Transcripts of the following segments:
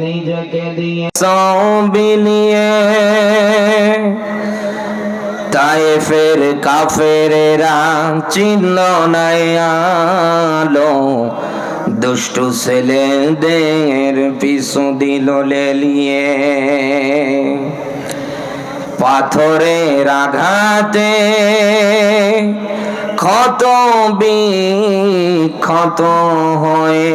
নিজকে দিয়ে বিলিয়ে তায়েফের কাফেরেরা চিনল না আলো, দুষ্টু ছেলেদের পিছু দিল লেলিয়ে। পাথরের আঘাতে ক্ষত বিক্ষত হয়ে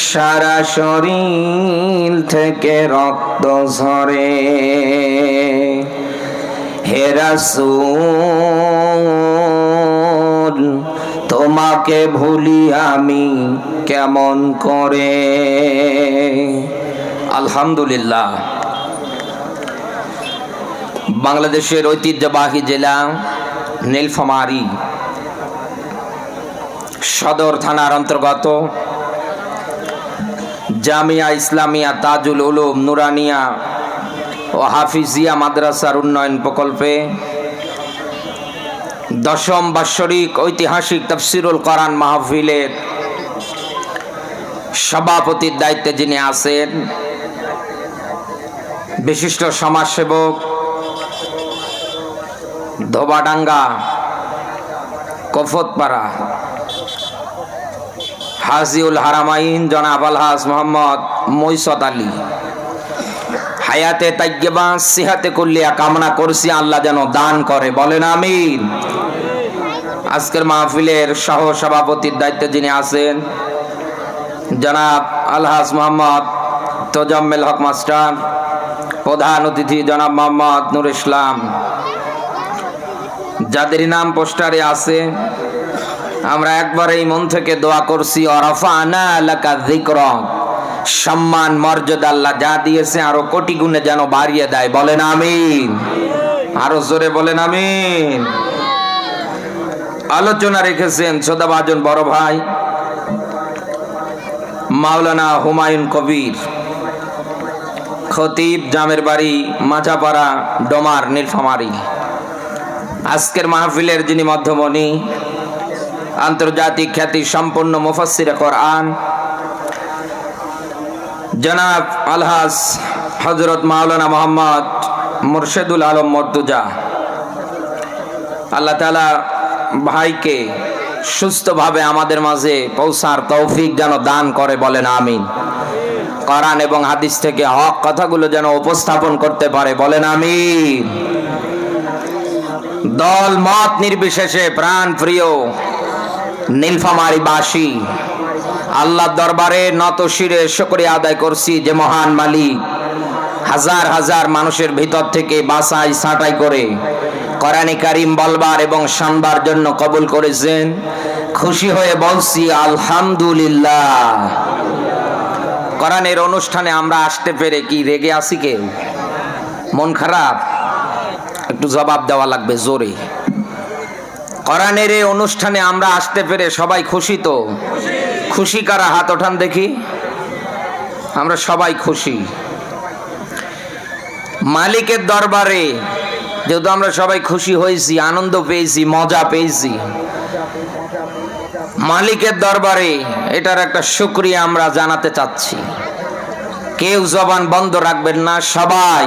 সারা শরীর থেকে রক্ত ঝরে। হে রাসূল তোমাকে ভুলি আমি কেমন করে। আলহামদুলিল্লাহ, বাংলাদেশের ঐতিহ্যবাহী জেলা নীলফামারী সদর থানার অন্তর্গত জামিয়া ইসলামিয়া তাজুল উলুম নুরানিয়া ও হাফিজিয়া মাদ্রাসার উন্নয়ন প্রকল্পে 10ম বাৎসরিক ঐতিহাসিক তাফসিরুল কোরআন মাহফিলের সভাপতির দায়িত্বে যিনি আছেন বিশিষ্ট সমাজসেবক ধোবাডাঙ্গা কফতপাড়া হাজিউল হারামাইন জনাব আলহাজ মোহাম্মদ মইসত আলী, হায়াতে তাইয়্যিবা সিহাতে কুল্লিয়া কামনা করছি আল্লাহ যেন দান করে, বলেন আমিন। আজকের মাহফিলের সহ সভাপতির দায়িত্বে যিনি আছেন জনাব আলহাজ মোহাম্মদ তোজাম্মেল হক মাস্টার, প্রধান অতিথি জনাব মোহাম্মদ নূর ইসলাম, যাদের নাম পোস্টারে আছে, আমরা একবারেই মন থেকে দোয়া করছি ওয়ারাফা'না লাকা যিকরাক, সম্মান মর্যাদা আল্লাহ যা দিয়েছে আরো কোটি গুণে যেন বাড়িয়ে দেয়, বলেন আমিন। আরো জোরে বলেন আমিন। আলোচনা রেখেছেন শ্রদ্ধাভাজন বড় ভাই মাওলানা হুমায়ুন কবির, খতিব, জামের বাড়ি মাঝাপাড়া ডোমার নীলফামারী। আজকের মাহফিলের যিনি মধ্যমণি, আন্তর্জাতিক খ্যাতি সম্পন্ন মুফাসসিরে কোরআন জনাব আলহাজ হযরত মাওলানা মোহাম্মদ মুর্শেদুল আলম মর্তুজা, আল্লাহ তাআলা ভাইকে সুস্থভাবে আমাদের মাঝে পৌঁছার তৌফিক যেন দান করে, বলেন আমিন। কোরআন এবং হাদিস থেকে হক কথাগুলো যেন উপস্থাপন করতে পারে, বলেন আমিন। দল মত নির্বিশেষে প্রাণ প্রিয় নীলফামারীবাসী আল্লাহর দরবারে নত শিরে শুকরিয়া আদায় করছি যে মহান মালিক হাজার হাজার মানুষের ভিতর থেকে বাছাই ছাঁটাই করে কোরআনে কারীম বলবার এবং শুনবার জন্য কবুল করেছেন। খুশি হয়ে বলছি আলহামদুলিল্লাহ। কোরআনের অনুষ্ঠানে আমরা আসতে পেরে কি রেগে আছি কেউ? মন খারাপ? একটু জবাব দেওয়া লাগবে জোরে। কোরআনের এই অনুষ্ঠানে আমরা আসতে পেরে সবাই খুশি তো? খুশি কারা? হাত ওঠান দেখি। আমরা সবাই খুশি। মালিকের দরবারে যেহেতু আমরা সবাই খুশি হয়েছি, আনন্দ পেয়েছি, মজা পেয়েছি, মালিকের দরবারে এটার একটা শুকরিয়া আমরা জানাতে চাচ্ছি। কেউ জবান বন্ধ রাখবেন না, সবাই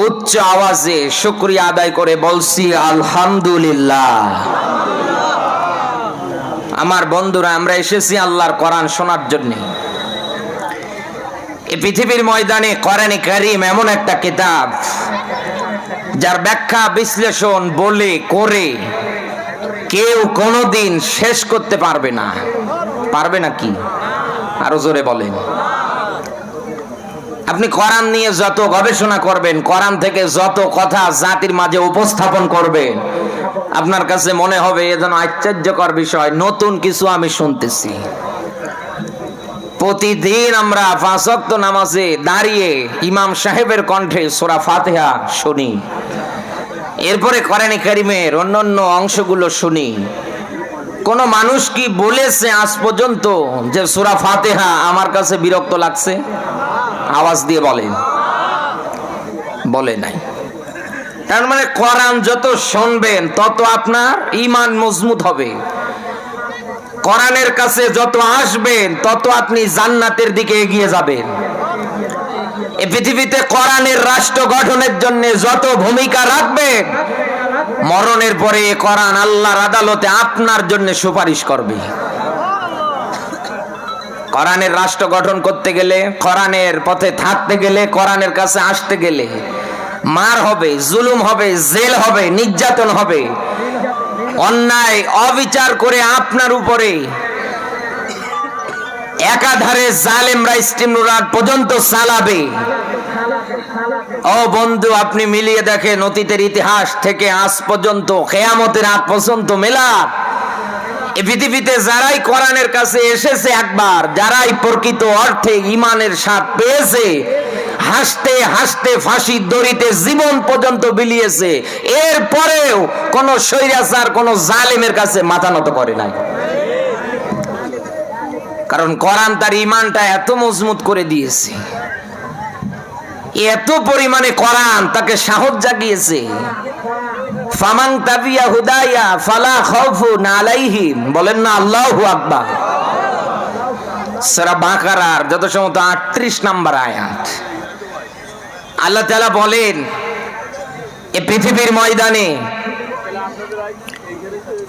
উচ্চ আওয়াজে শুকরিয়া আদায় করে বলছি আলহামদুলিল্লাহ। আমার বন্ধুরা, আমরা এসেছি আল্লাহর কোরআন শোনার জন্য। এই পৃথিবীর ময়দানে কোরআনে কারীম এমন একটা কিতাব যার ব্যাখ্যা বিশ্লেষণ বলে করে কেউ কোনোদিন শেষ করতে পারবে না। পারবে নাকি? আরো জোরে বলেন। আপনি কোরআন নিয়ে যত গবেষণা করবেন, কোরআন থেকে যত কথা জাতির মাঝে উপস্থাপন করবেন, আপনার কাছে মনে হবে এ যেন আশ্চর্যকর বিষয়, নতুন কিছু আমি শুনতেছি। প্রতিদিন আমরা 5 ওয়াক্ত নামাজে দাঁড়িয়ে ইমাম সাহেবের কণ্ঠে সূরা ফাতিহা শুনি, এরপরে কোরআনে কারীমের অন্যান্য অংশগুলো শুনি। কোন মানুষ কি বলেছে আজ পর্যন্ত যে সূরা ফাতিহা আমার কাছে বিরক্ত লাগছে? আওয়াজ দিয়ে বলেন। বলে নাই। তার মানে কোরআন যত শুনবেন তত আপনার ঈমান মজবুত হবে। কোরআনের কাছে যত আসবেন তত আপনি জান্নাতের দিকে এগিয়ে যাবেন। এই পৃথিবীতে কোরআনের রাষ্ট্র গঠনের জন্য যত ভূমিকা রাখবেন, মরণের পরে কোরআন আল্লাহর আদালতে আপনার জন্য সুপারিশ করবে। কোরআনের রাষ্ট্র গঠন করতে গেলে, কোরআনের পথে থাকতে গেলে, কোরআনের কাছে আসতে গেলে মার হবে, জুলুম হবে, জেল হবে, নির্যাতন হবে, অন্যায় অবিচার করে আপনার উপরে একাধারে জালেমরা স্টিম রোলার পর্যন্ত চালাবে। ও বন্ধু, আপনি মিলিয়ে দেখেন অতীতের ইতিহাস থেকে আজ পর্যন্ত, কিয়ামতের আগ পর্যন্ত মেলা এই পৃথিবীতে যারাই কোরআনের কাছে এসেছে একবার, যারাই প্রকৃত অর্থে ঈমানের স্বাদ পেয়েছে, হাসতে হাসতে ফাঁসির দড়িতে জীবন পর্যন্ত বিলিয়েছে, এরপরেও কোন স্বৈরাচার, কোন জালেমের কাছে মাথা নত করে নাই। কারণ কোরআন তার ঈমানটা এত মজবুত করে দিয়েছে, এত পরিমাণে কোরআন তাকে সাহস জাগিয়েছে। ফামান তাবিয়া হুদায়া ফালা খাউফুন আলাইহিম, বলেন না আল্লাহু আকবার। সূরা বাকারার যত সম্ভবত 38 নম্বর আয়াত। আল্লাহ তাআলা বলেন, এই পৃথিবীর ময়দানে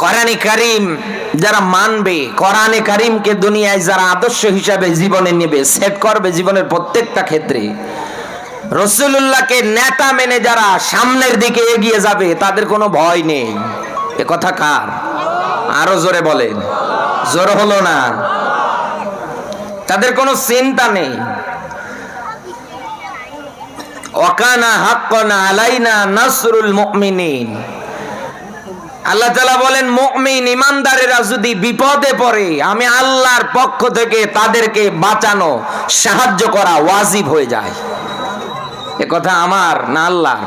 কোরআনে কারীম যারা মানবে, কোরআনে কারীমকে দুনিয়ায় যারা আদর্শ হিসাবে জীবনে নেবে, সেট করবে জীবনের প্রত্যেকটা ক্ষেত্রে, রাসূলুল্লাহকে নেতা মেনে যারা সামনের দিকে এগিয়ে যাবে, তাদের কোনো ভয় নেই। এ কথা কার? আরো জোরে বলেন। জোর হলো না। তাদের কোনো চিন্তা নেই। ওয়াকানা হাক্কান আলাইনা নাসরুল মুমিনিন। আল্লাহ তাআলা বলেন, মুমিন ঈমানদারেরা যদি বিপদে পড়ে, আমি আল্লাহর পক্ষ থেকে তাদেরকে বাঁচানো, সাহায্য করা ওয়াজিব হয়ে যায়। এ কথা আমার না আল্লাহ?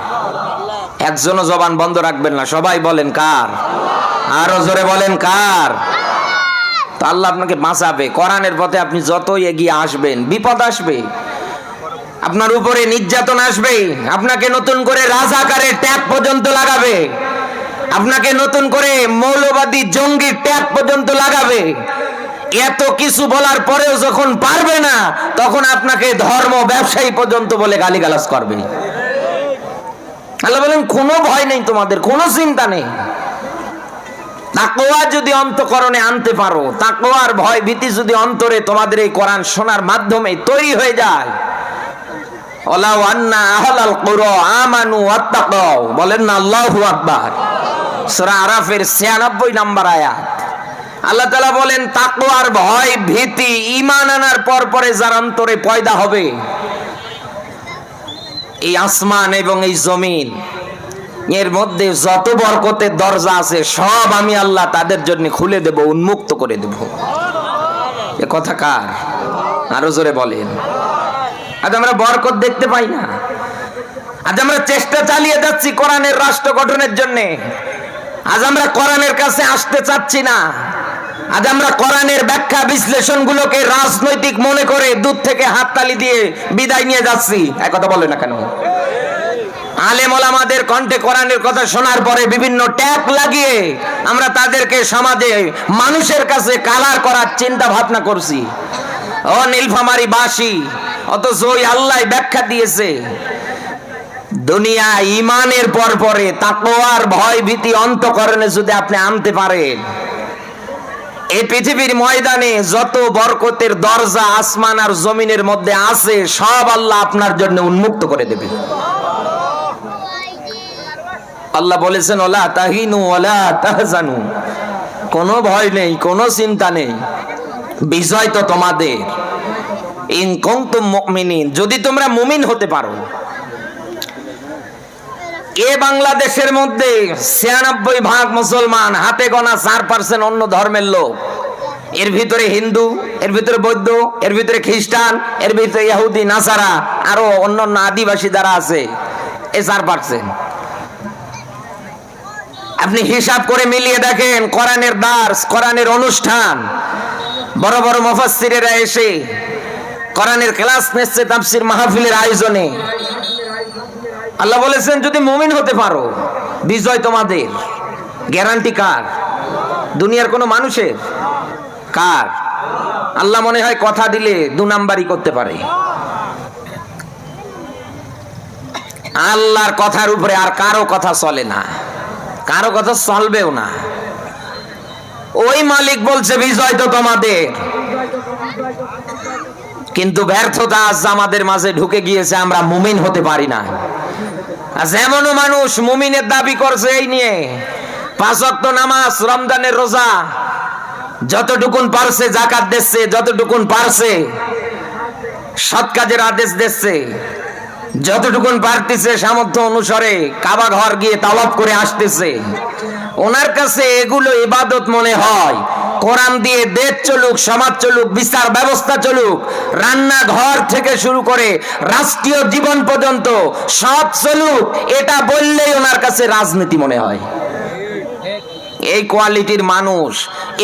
একজনও জবান বন্ধ রাখবেন না, সবাই বলেন কার? আরো জোরে বলেন কার? তো আল্লাহ আপনাকে বাঁচাবে। কোরআনের পথে আপনি যত এগিয়ে আসবেন, বিপদ আসবে, আপনার উপরে নির্যাতন আসবে, আপনাকে নতুন করে রাজাকারের ট্যাগ পর্যন্ত লাগাবে, আপনাকে নতুন করে মৌলবাদী জঙ্গির ট্যাগ পর্যন্ত লাগাবে। এত কিছু বলার পরেও যখন পারবে না, তখন আপনাকে ধর্ম ব্যবসায়ী পর্যন্ত বলে গালিগালাজ করবে। আল্লাহ বলেন, কোনো ভয় নেই তোমাদের, কোনো চিন্তা নেই। তাকওয়া যদি অন্তঃকরণে আনতে পারো, তাকওয়ার ভয় ভীতি যদি অন্তরে তোমাদের এই কোরআন শোনার মাধ্যমে তৈরি হয়ে যায়, ওয়ালাউ আন্না আহলাল কুরা আমানু ওয়াত্তাকাও, বলেন না আল্লাহু আকবার। সূরা আরাফের 96 নম্বর আয়াত। আল্লাহ তাআলা বলেন, তাকওয়ার ভয় ভীতি ঈমান আনার পরে যার অন্তরে পয়দা হবে, এই আসমান এবং এই জমিন এর মধ্যে যত বরকতের দরজা আছে সব আমি আল্লাহ তাদের জন্য খুলে দেব, উন্মুক্ত করে দেব। এ কথা কার? আরো জোরে বলেন। আজ আমরা বরকত দেখতে পাই না। আজ আমরা চেষ্টা চালিয়ে যাচ্ছি কোরআনের রাষ্ট্র গঠনের জন্য। আজ আমরা কোরআনের কাছে আসতে চাচ্ছি না। আজ আমরা কোরআনের ব্যাখ্যা বিশ্লেষণ গুলোকে রাজনৈতিক মনে করে দূর থেকে হাততালি দিয়ে বিদায় নিয়ে যাচ্ছি। এক কথা বলে না কেন? আলেম ওলামাদের কণ্ঠে কোরআনের কথা শোনার পরে বিভিন্ন ট্যাগ লাগিয়ে আমরা তাদেরকে সমাজে মানুষের কাছে কালার করার চিন্তা ভাবনা করছি। ও নীলফামারী বাসী, অথচ ওই আল্লাহ ব্যাখ্যা দিয়েছে, দুনিয়া ঈমানের পরে তাকওয়ার ভয় ভীতি অন্তঃকরণে যদি আপনি আনতে পারেন, এই পৃথিবীর ময়দানে যত বরকতের দরজা আসমান আর জমিনের মধ্যে আছে সব আল্লাহ আপনার জন্য উন্মুক্ত করে দেবে। আল্লাহ বলেছেন, ওয়ালা তাহিনু ওয়ালা তাহজানু, কোনো ভয় নেই, কোনো চিন্তা নেই, বিজয় তো তোমাদের। ইন কুনতুম মুমিনিন, যদি তোমরা মুমিন হতে পারো। এ বাংলাদেশের মধ্যে 96% মুসলমান, হাতে গোনা 4% অন্য ধর্মের লোক। এর ভিতরে হিন্দু, এর ভিতরে বৌদ্ধ, এর ভিতরে খ্রিস্টান, এর ভিতরে ইহুদি নাসারা, আরো অন্যান্য আদিবাসী যারা আছে, এ 4%। আপনি হিসাব করে মিলিয়ে দেখেন, কোরআনের দার্স, কোরআনের অনুষ্ঠান, বড় বড় মুফাসসিরেরা এসে কোরআনের ক্লাস নিচ্ছে তাফসীর মাহফিলের আয়োজনে। আল্লাহ বলেছেন, যদি মুমিন হতে পারো বিজয় তোমাদের। গ্যারান্টি কার? দুনিয়ার কোন মানুষের? কার? আল্লাহ মনে হয় কথা দিলে 2 নাম্বারই করতে পারে। আল্লাহর কথার উপরে আর কারো কথা চলে না, কারো কথা চলবেও না। ওই মালিক বলছে বিজয় তো তোমাদের, কিন্তু ব্যর্থতা আজ আমাদের মাঝে ঢুকে গিয়েছে, আমরা মুমিন হতে পারি না। আজ এমনও মানুষ মুমিনের দাবি করছে এই নিয়ে, 5 ওয়াক্ত নামাজ, রমজানের রোজা, যতটুকুন পারছে যাকাত দিচ্ছে, যতটুকুন পারছে সৎ কাজের আদেশ দিচ্ছে, যতটুকুন পারতেছে সামর্থ্য অনুসারে কাবা ঘর গিয়ে তাওয়াফ করে আসতেছে। ওনার কাছে এগুলো ইবাদত মনে হয়। কোরআন দিয়ে দেশ চলুক, সমাজ চলুক, বিচার ব্যবস্থা চলুক, রান্নাঘর থেকে শুরু করে রাষ্ট্রীয় জীবন পর্যন্ত সব চলুক, এটা বললেই ওনার কাছে রাজনীতি মনে হয়। এই কোয়ালিটির মানুষ,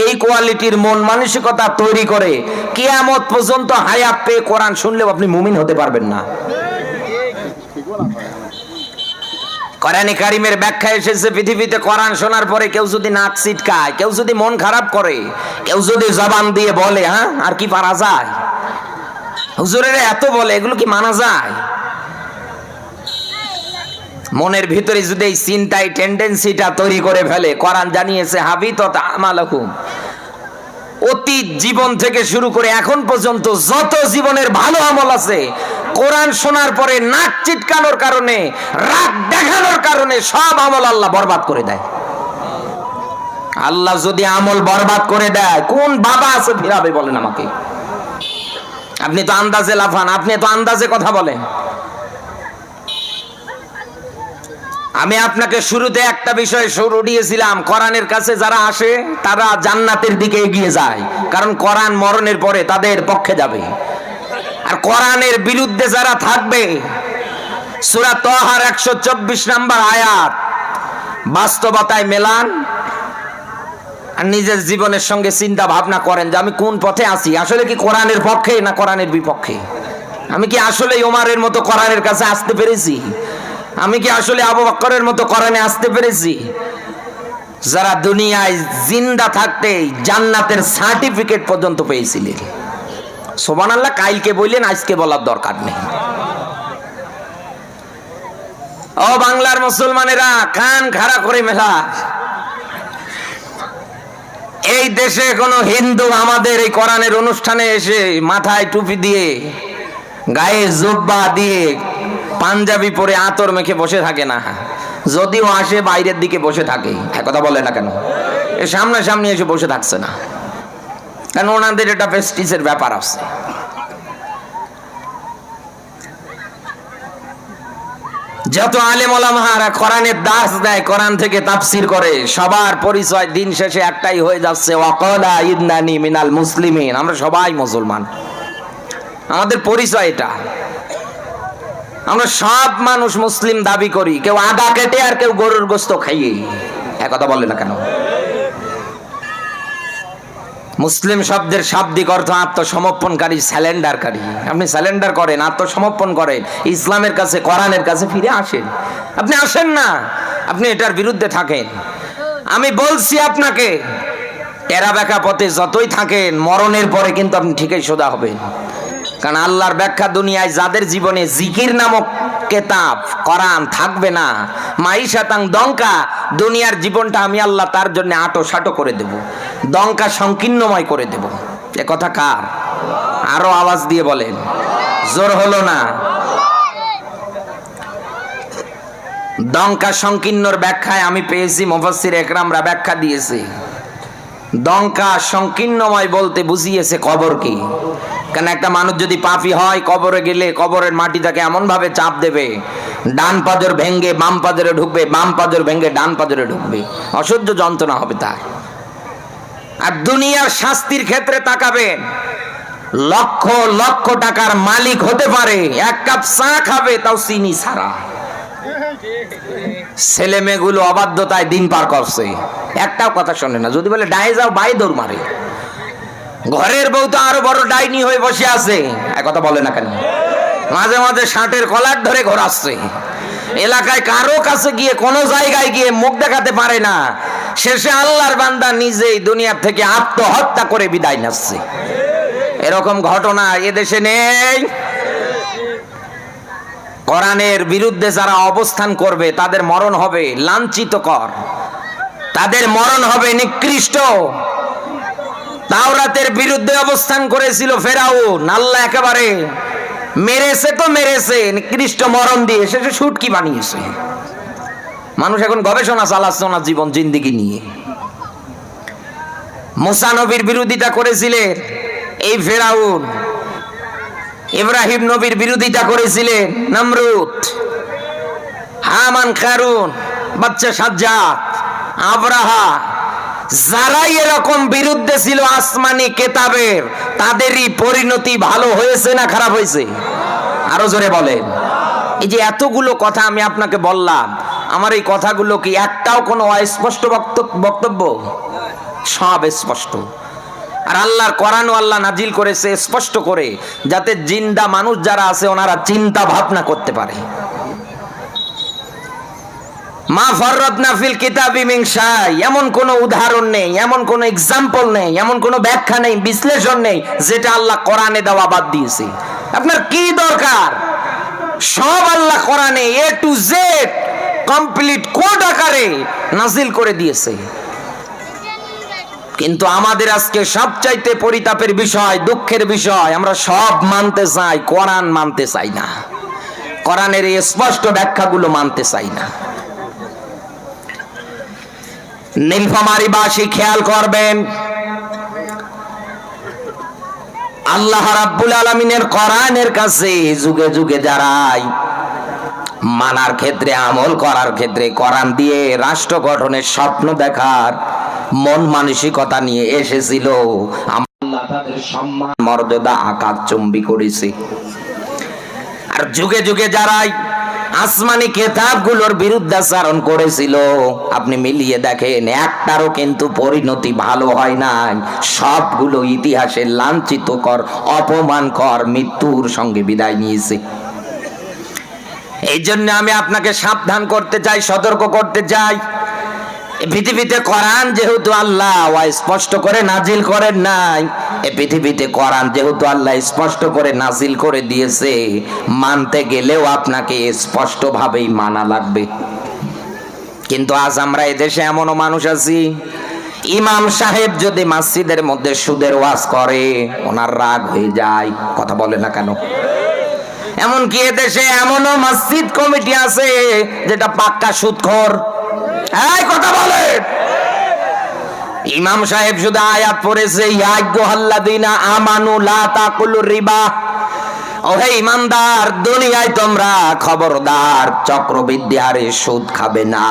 এই কোয়ালিটির মন মানসিকতা তৈরি করে কিয়ামত পর্যন্ত হায়াত পেয়ে কোরআন শুনলেও আপনি মুমিন হতে পারবেন না। কোরআনে কারিমের ব্যাখ্যা এসেছে, পৃথিবীতে কোরআন শোনার পরে কেউ যদি নাক ছিটকায়, কেউ যদি মন খারাপ করে, কেউ যদি জবান দিয়ে বলে হ্যাঁ আর কি পারা যায়, হুজুরেরা এত বলে, এগুলো কি মানা যায়? মনের ভিতরে যদি এই চিন্তায় টেন্ডেন্সিটা তৈরি করে ফেলে, কোরআন জানিয়েছে হাবিতাত আমালুকুম, অতীত জীবন থেকে শুরু করে এখন পর্যন্ত যত জীবনের ভালো আমল আছে, কোরআন শোনার পরে নাক চিটকানোর কারণে, রাগ দেখানোর কারণে সব আমল আল্লাহ বরবাদ করে দেয়। আল্লাহ যদি আমল বরবাদ করে দেয়, কোন বাবা আছে ফিরাবে বলেন আমাকে? আপনি তো আন্দাজে লাফান, আপনি তো আন্দাজে কথা বলেন। আমি আপনাকে শুরুতে একটা বিষয় শুরু দিয়েছিলাম, কোরআনের কাছে যারা আসে তারা জান্নাতের দিকে এগিয়ে যায়, কারণ কোরআন মরণের পরে তাদের পক্ষে যাবে। আর কোরআনের বিরুদ্ধে যারা থাকবে, সূরা তাহার 124 নম্বর আয়াত বাস্তবতায় মেলান আর নিজের জীবনের সঙ্গে চিন্তা ভাবনা করেন যে আমি কোন পথে আছি, আসলে কি কোরআনের পক্ষে না কোরআনের বিপক্ষে? আমি কি আসলে ওমরের মতো কোরআনের কাছে আসতে পেরেছি? আমি কি আসলে আবু বকরের মতো কোরআনে আসতে পেরেছি? যারা দুনিয়ায় জিন্দা থাকতে জান্নাতের সার্টিফিকেট পর্যন্ত পেয়েছিলেন, সুবহানাল্লাহ, কালকে বললেন, আজকে বলার দরকার নেই। ও বাংলার মুসলমানেরা, কান খাড়া করে মেলা। এই দেশে কোনো হিন্দু আমাদের এই কোরআনের অনুষ্ঠানে এসে মাথায় টুপি দিয়ে, গায়ে জুব্বা দিয়ে, পাঞ্জাবি পরে আতর মেখে বসে থাকে না। যদিও আসে বাইরের দিকে বসে থাকে, কথা বলে না কেন? এ সামনাসামনি এসে বসে থাকছে না, কারণ ওনাদের এটা প্রেস্টিজের ব্যাপার আছে। যত আলেম ওলামারা কোরআনের দাস দেয়, কোরআন থেকে তাফসীর করে, সবার পরিচয় দিন শেষে একটাই হয়ে যাচ্ছে, ওয়াকালা ইন্নানি মিনাল মুসলিমিন, আমরা সবাই মুসলমান। আমাদের পরিচয় এটা। আমরা সব মানুষ মুসলিম দাবি করি, কেউ আদা কেটে আর কেউ গরুর গোশত খাইয়ে, কথা বলে না কেন? মুসলিম শব্দের শাব্দিক অর্থ আত্মসমর্পণকারী, স্যালেন্ডারকারী। আপনি স্যালেন্ডার করেন, আত্মসমর্পণ করেন, ইসলামের কাছে, কোরআনের কাছে ফিরে আসেন। আপনি আসেন না, আপনি এটার বিরুদ্ধে থাকেন। আমি বলছি আপনাকে, টেরা বেঁকা পথে যতই থাকেন, মরণের পরে কিন্তু আপনি ঠিকই সোজা হবেন। কারণ আল্লাহর ব্যাখ্যা দুনিয়ায় যাদের জীবনে জিকির নামক কেতাব কোরআন থাকবে না, মাইশাতাং দঙ্কা, দুনিয়ার জীবনটা আমি আল্লাহ তার জন্য আটো সাটো করে দেব, দঙ্কা সংকীর্ণময় করে দেব। এ কথা কার? আরো আওয়াজ দিয়ে বলেন, জোর হলো না? দঙ্কা সংকীর্ণর ব্যাখ্যায় আমি পেয়েছি, মুফাসসির একরামরা ব্যাখ্যা দিয়েছে, দঙ্কা সংকীর্ণময় বলতে বুঝিয়েছে কবর কি। কারণ একটা মানুষ যদি পাপী হয়, কবরে গেলে কবরের মাটি তাকে এমন ভাবে চাপ দেবে, ডান পাজর ভেঙ্গে বাম পাজরে ঢুকবে, বাম পাজর ভেঙ্গে ডান পাজরে ঢুকবে, অসহ্য যন্ত্রণা হবে তার। আর দুনিয়ার শাস্তির ক্ষেত্রে তাকাবেন, লক্ষ লক্ষ টাকার মালিক হতে পারে, এক কাপ চা খাবে তাও চিনি ছাড়া। ছেলে মেয়েগুলো অবাধ্যতায় দিন পার করছে, একটাও কথা শোনে না। যদি বলে ডায়ে যাও, বাই দৌড় মারে। ঘরের বউ তো আরো বড় ডাইনি হয়ে বসে আছে, কথা বলে না কেন? মাঝে মাঝে শার্টের কলার ধরে ঘোরাচ্ছে, এলাকায় কারো কাছে গিয়ে, কোনো জায়গায় গিয়ে মুখ দেখাতে পারে না। শেষে আল্লাহর বান্দা নিজেই দুনিয়া থেকে আত্মহত্যা করে বিদায় নিচ্ছে। এরকম ঘটনা এদেশে নেই। কোরআনের বিরুদ্ধে যারা অবস্থান করবে তাদের মরণ হবে লাঞ্ছিতকর, তাদের মরণ হবে নিকৃষ্ট। তাওরাতের বিরুদ্ধে অবস্থান করেছিল ফেরাউন, আল্লাহ একেবারে মেরেছে তো মেরেছে, নিকৃষ্ট মরণ দিয়ে শেষে শুটকি বানিয়েছে। মানুষ এখন গবেষণা চালাচ্ছে না জীবন জিন্দেগি নিয়ে। মুসা নবীর বিরোধিতা করেছিলেন এই ফেরাউন, ইব্রাহিম নবীর বিরোধিতা করেছিলেন নমরুদ, হামান, কারুন, বাচ্চা সাজ্জাদ, আবরাহা। যারাই এরকম বিরুদ্ধে ছিল আসমানি কেতাবের, তাদেরই পরিণতি ভালো হয়েছে না খারাপ হয়েছে? আরো জোরে বলেন। এই যে এতগুলো কথা আমি আপনাকে বললাম, আমার এই কথাগুলো কি একটাও কোনো অস্পষ্ট বক্তব্য? সব স্পষ্ট। আর আল্লাহর কোরআন আল্লাহ নাজিল করেছে স্পষ্ট করে, যাতে জিন্দা মানুষ যারা আছে ওনারা চিন্তা ভাবনা করতে পারে। মা ফররাতনা ফিল কিতাবি মিন শাই, এমন কোন উদাহরণ নেই, এমন কোন এক্সাম্পল নেই, এমন কোন ব্যাখ্যা নেই, বিশ্লেষণ নেই যেটা আল্লাহ কোরআনে দেওয়া বাদ দিয়েছে। আপনার কি দরকার? সব আল্লাহ কোরআনে এ টু জেড কমপ্লিট কোড আকারে নাজিল করে দিয়েছে। কিন্তু আমাদের আজকে সবচাইতে পরিতাপের বিষয়, দুঃখের বিষয়, আমরা সব মানতে চাই, কোরআন মানতে চাই না। কোরআনের এই স্পষ্ট ব্যাখ্যাগুলো মানতে চাই না। নীলফামারীবাসী খেয়াল করবেন, আল্লাহ রাব্বুল আলামিনের কোরআনের কাছে যুগে যুগে যারাই মানার ক্ষেত্রে, আমল করার ক্ষেত্রে, কোরআন দিয়ে রাষ্ট্র গঠনের স্বপ্ন দেখার মন মানসিকতা নিয়ে এসেছিল, আল্লাহ তাদের সম্মান মর্যাদা আকাশচুম্বী করেছে। আর যুগে যুগে যারাই আসমানি কেতাবগুলোর বিরুদ্ধাচারণ করেছিল, আপনি মিলিয়ে দেখেন একটারও কিন্তু পরিণতি ভালো হয় নাই। সবগুলো ইতিহাসে লাঞ্ছিতকর, অপমানকর, মৃত্যুর সঙ্গে বিদায় নিয়েছে। এই জন্য আমি আপনাকে সাবধান করতে চাই, সতর্ক করতে চাই। পৃথিবীতে কোরআন যেহেতু আল্লাহ স্পষ্ট করে নাজিল করেন নাই, এই পৃথিবীতে কোরআন যেহেতু আল্লাহ স্পষ্ট করে নাজিল করে দিয়েছে, মানতে গেলেও আপনাকে স্পষ্ট ভাবেই মানা লাগবে। কিন্তু আজ আমরা এদেশে এমনও মানুষ আছি, ইমাম সাহেব যদি মসজিদের মধ্যে সুদের ওয়াজ করে ওনার রাগ হয়ে যায়। কথা বলে না কেন? এমনকি এদেশে এমনও মসজিদ কমিটি আছে যেটা পাক্কা সুদখোর। এই কথা বলে, ইমাম সাহেব শুধু আয়াত পড়েছে, ইয়া আইয়ুহাল্লাযীনা আমানু লা তাকুলুর রিবা, ও হে ঈমানদার, দুনিয়ায় তোমরা খবরদার চক্রবৃদ্ধি হারে সুদ খাবে না।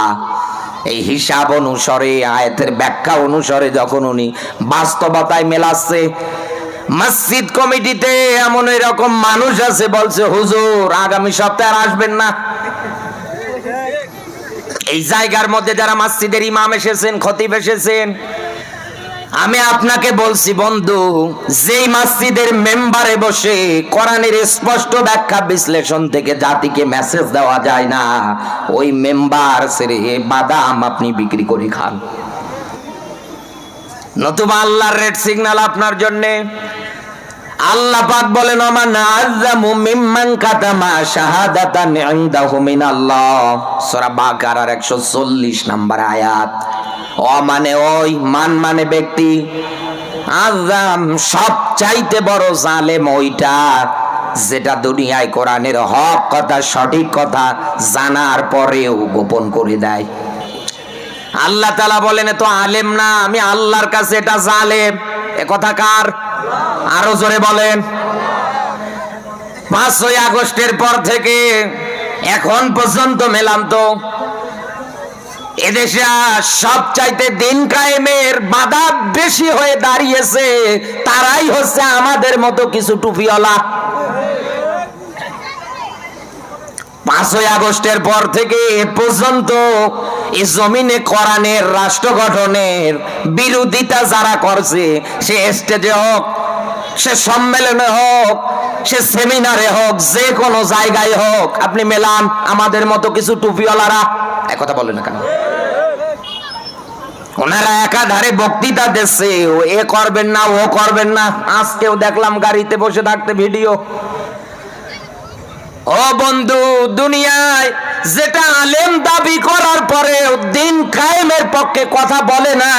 এই হিসাব অনুসারে, আয়াতের ব্যাখ্যা অনুসারে যখন উনি বাস্তবতায় মেলাচ্ছে, মসজিদ কমিটিতে এমন এরকম মানুষ আছে বলছে, হুজুর আগামী সপ্তাহে আসবেন না। এই জায়গার মধ্যে যারা মসজিদের ইমাম এসেছেন, খতিব এসেছেন, আমি আপনাকে বলছি বন্ধু, যেই মসজিদের মেম্বারে বসে কোরআনের স্পষ্ট ব্যাখ্যা বিশ্লেষণ থেকে জাতিকে মেসেজ দেওয়া যায় না, ওই মেম্বার ছেড়ে বাদাম আপনি বিক্রি করে খান। নতুবা আল্লাহর রেড সিগন্যাল আপনার জন্য। আল্লাহ পাক বলেন, ওমান আযযামু মিম্মান কাতামা শাহাদাতান ইনদাহু মিনাল্লাহ, সূরা বাকারার 140 নম্বর আয়াত। ও মানে ওই, মান মানে ব্যক্তি, আযযাম সবচাইতে বড় জালেম ওইটা যেটা দুনিয়ায় কোরআনের হক কথা, সঠিক কথা জানার পরেও গোপন করে দেয়। আল্লাহ তাআলা বলেন, তো আলেম না, আমি আল্লাহর কাছে এটা জালেম। এ কথা কার? আরো জোরে বলেন। 5ই আগস্টের পর থেকে এখন পর্যন্ত মেলাম তো এদেশে সবচাইতে দিন কায়েমের বাধা বেশি হয়ে দাঁড়িয়েছে তারাই হচ্ছে আমাদের মতো কিছু টুপিওয়ালা। 5ই আগস্টের পর থেকে এ পর্যন্ত এই জমিনে কোরআনের রাষ্ট্র গঠনের বিরোধিতা যারা করছে, সে স্টেজে হোক, সে সম্মেলনে হোক, সে সেমিনারে হোক, যে কোনো জায়গায় হোক, আপনি মেলান আমাদের মতো কিছু টুপিওয়ালারা। এক কথা বলেন না কেন? ওনারা একাধারে বক্তৃতা দিচ্ছে, ও এ করবেন না ও করবেন না। আজকেও দেখলাম গাড়িতে বসে থাকতে ভিডিও। ও বন্ধু, দুনিয়ায় যেটা আলেম দাবি করার পরে দিন কায়েমের পক্ষে কথা বলে না,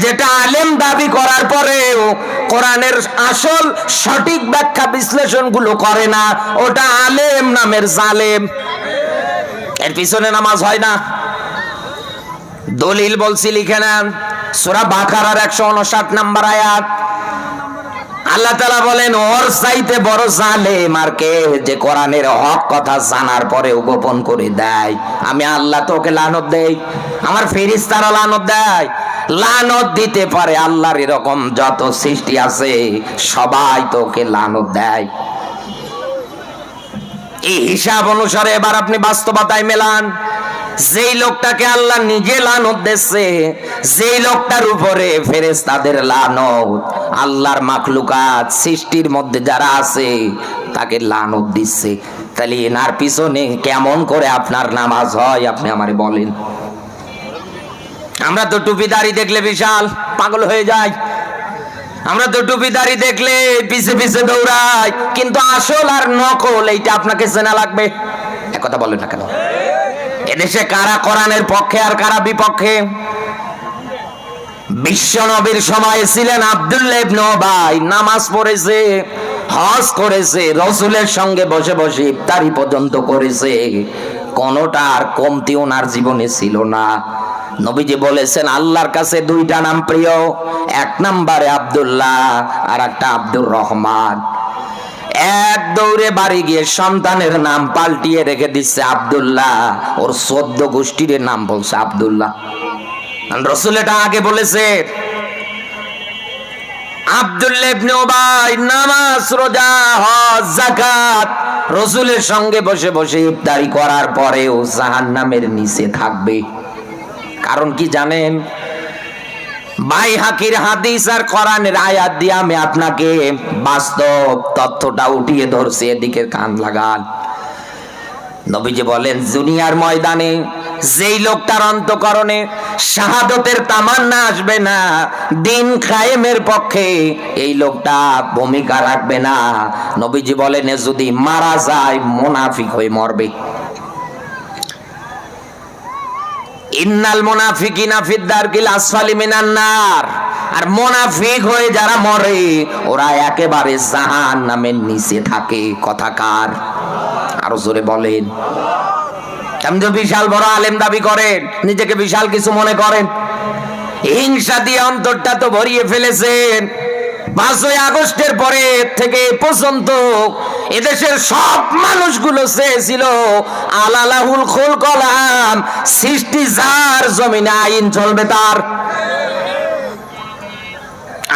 যেটা আলেম দাবি করার পরেও কোরআনের আসল সঠিক ব্যাখ্যা বিশ্লেষণ গুলো করে না, ওটা আলেম নামের জালেম। এর পিছনে নামাজ হয় না। দলিল বলছি, লিখে নেন, সূরা বাকারার 159 নম্বর আয়াত। আল্লাহ তাআলা বলেন, ওর চাইতে বড় জালেম আর কে, যে কোরআনের হক কথা জানার পরেও গোপন করে দেয়। আমি আল্লাহ তোকে লানত দেই, আমার ফেরেশতারা লানত দেয়। লানত দিতে পারে আল্লাহর এরকম যত সৃষ্টি আছে সবাই তোকে লানত দেয়। এই হিসাব অনুসারে এবার আপনি বাস্তবতায় মেলান। যেই লোকটাকে আল্লাহ নিজে লানত দিচ্ছে, যেই লোকটার উপরে ফেরেশতাদের লানত, আল্লাহর মাখলুকাত সৃষ্টির মধ্যে যারা আছে তাকে লানত দিচ্ছে, তাহলে এনার পিছনে কেমন করে আপনার নামাজ হয় আপনি আমারে বলেন। আমরা তো টুপিদারি দেখলে বিশাল পাগল হয়ে যাই, আমরা তো টুপিদারি দেখলে পিছে পিছে দৌড়াই, কিন্তু আসল আর নকল এইটা আপনাকে চেনা লাগবে। একথা বলেন না কেন? এদেশে কারা কোরআনের পক্ষে আর কারা বিপক্ষে? বিশ্ব নবীর সময় ছিলেন আব্দুল্লাহ ইবনে উবাই, নামাজ পড়েছে, হজ করেছে, রাসূলের সঙ্গে বসে বসে ইফতারি পর্যন্ত করেছে, কোনটার কমতি ওনার জীবনে ছিল না। নবীজি বলেছেন আল্লাহর কাছে দুইটা নাম প্রিয়, এক নম্বরে আব্দুল্লাহ আর একটা আব্দুর রহমান। এক দৌড়ে বাড়ি গিয়ে সন্তানের নাম পাল্টিয়ে রেখে দিচ্ছে আব্দুল্লাহ, ওর 14 গোষ্ঠীর নাম বলছে আব্দুল্লাহ। রাসূল এটা আগে বলেছে। আব্দুল্লাহ ইবনে উবাই নামাজ, রোজা, হজ, যাকাত রাসূলের সঙ্গে বসে বসে ইফতারি করার পরেও জাহান্নামের নিচে থাকবে। কারণ কি জানেন? বাইহাকির হাদিস আর কোরআনের আয়াত দিয়ে আমি আপনাকে বাস্তব তথ্যটা উঠিয়ে ধরছি, এদিকে কান লাগান। নবীজি বলেন, দুনিয়ার ময়দানে যেই লোকটার অন্তঃকরণে শাহাদতের তামান্না আসবে না, দিন কায়েমের পক্ষে এই লোকটা ভূমিকা রাখবে না, নবীজি বলেন যদি মারা যায় মুনাফিক হয়ে মরবে। ইন্নাল মুনাফিকিনা ফিদ দারকিল আসফালি মিনান নার। আর মুনাফিক হয়ে যারা মরে ওরা একেবারে জাহান্নামের নিচে থাকে। কথা কার? আরো জোরে বলেন। আপনি তো বিশাল বড় আলেম দাবি করেন, নিজেকে বিশাল কিছু মনে করেন, হিংসা দিয়ে অন্তরটা তো ভরিয়ে ফেলেছেন। 5ই আগস্টের পরে থেকে পর্যন্ত এদেশের সব মানুষগুলো চেয়েছিল আলালাহুল খুলকলাম, সৃষ্টি যার, জমিনে আইন চলবে তার।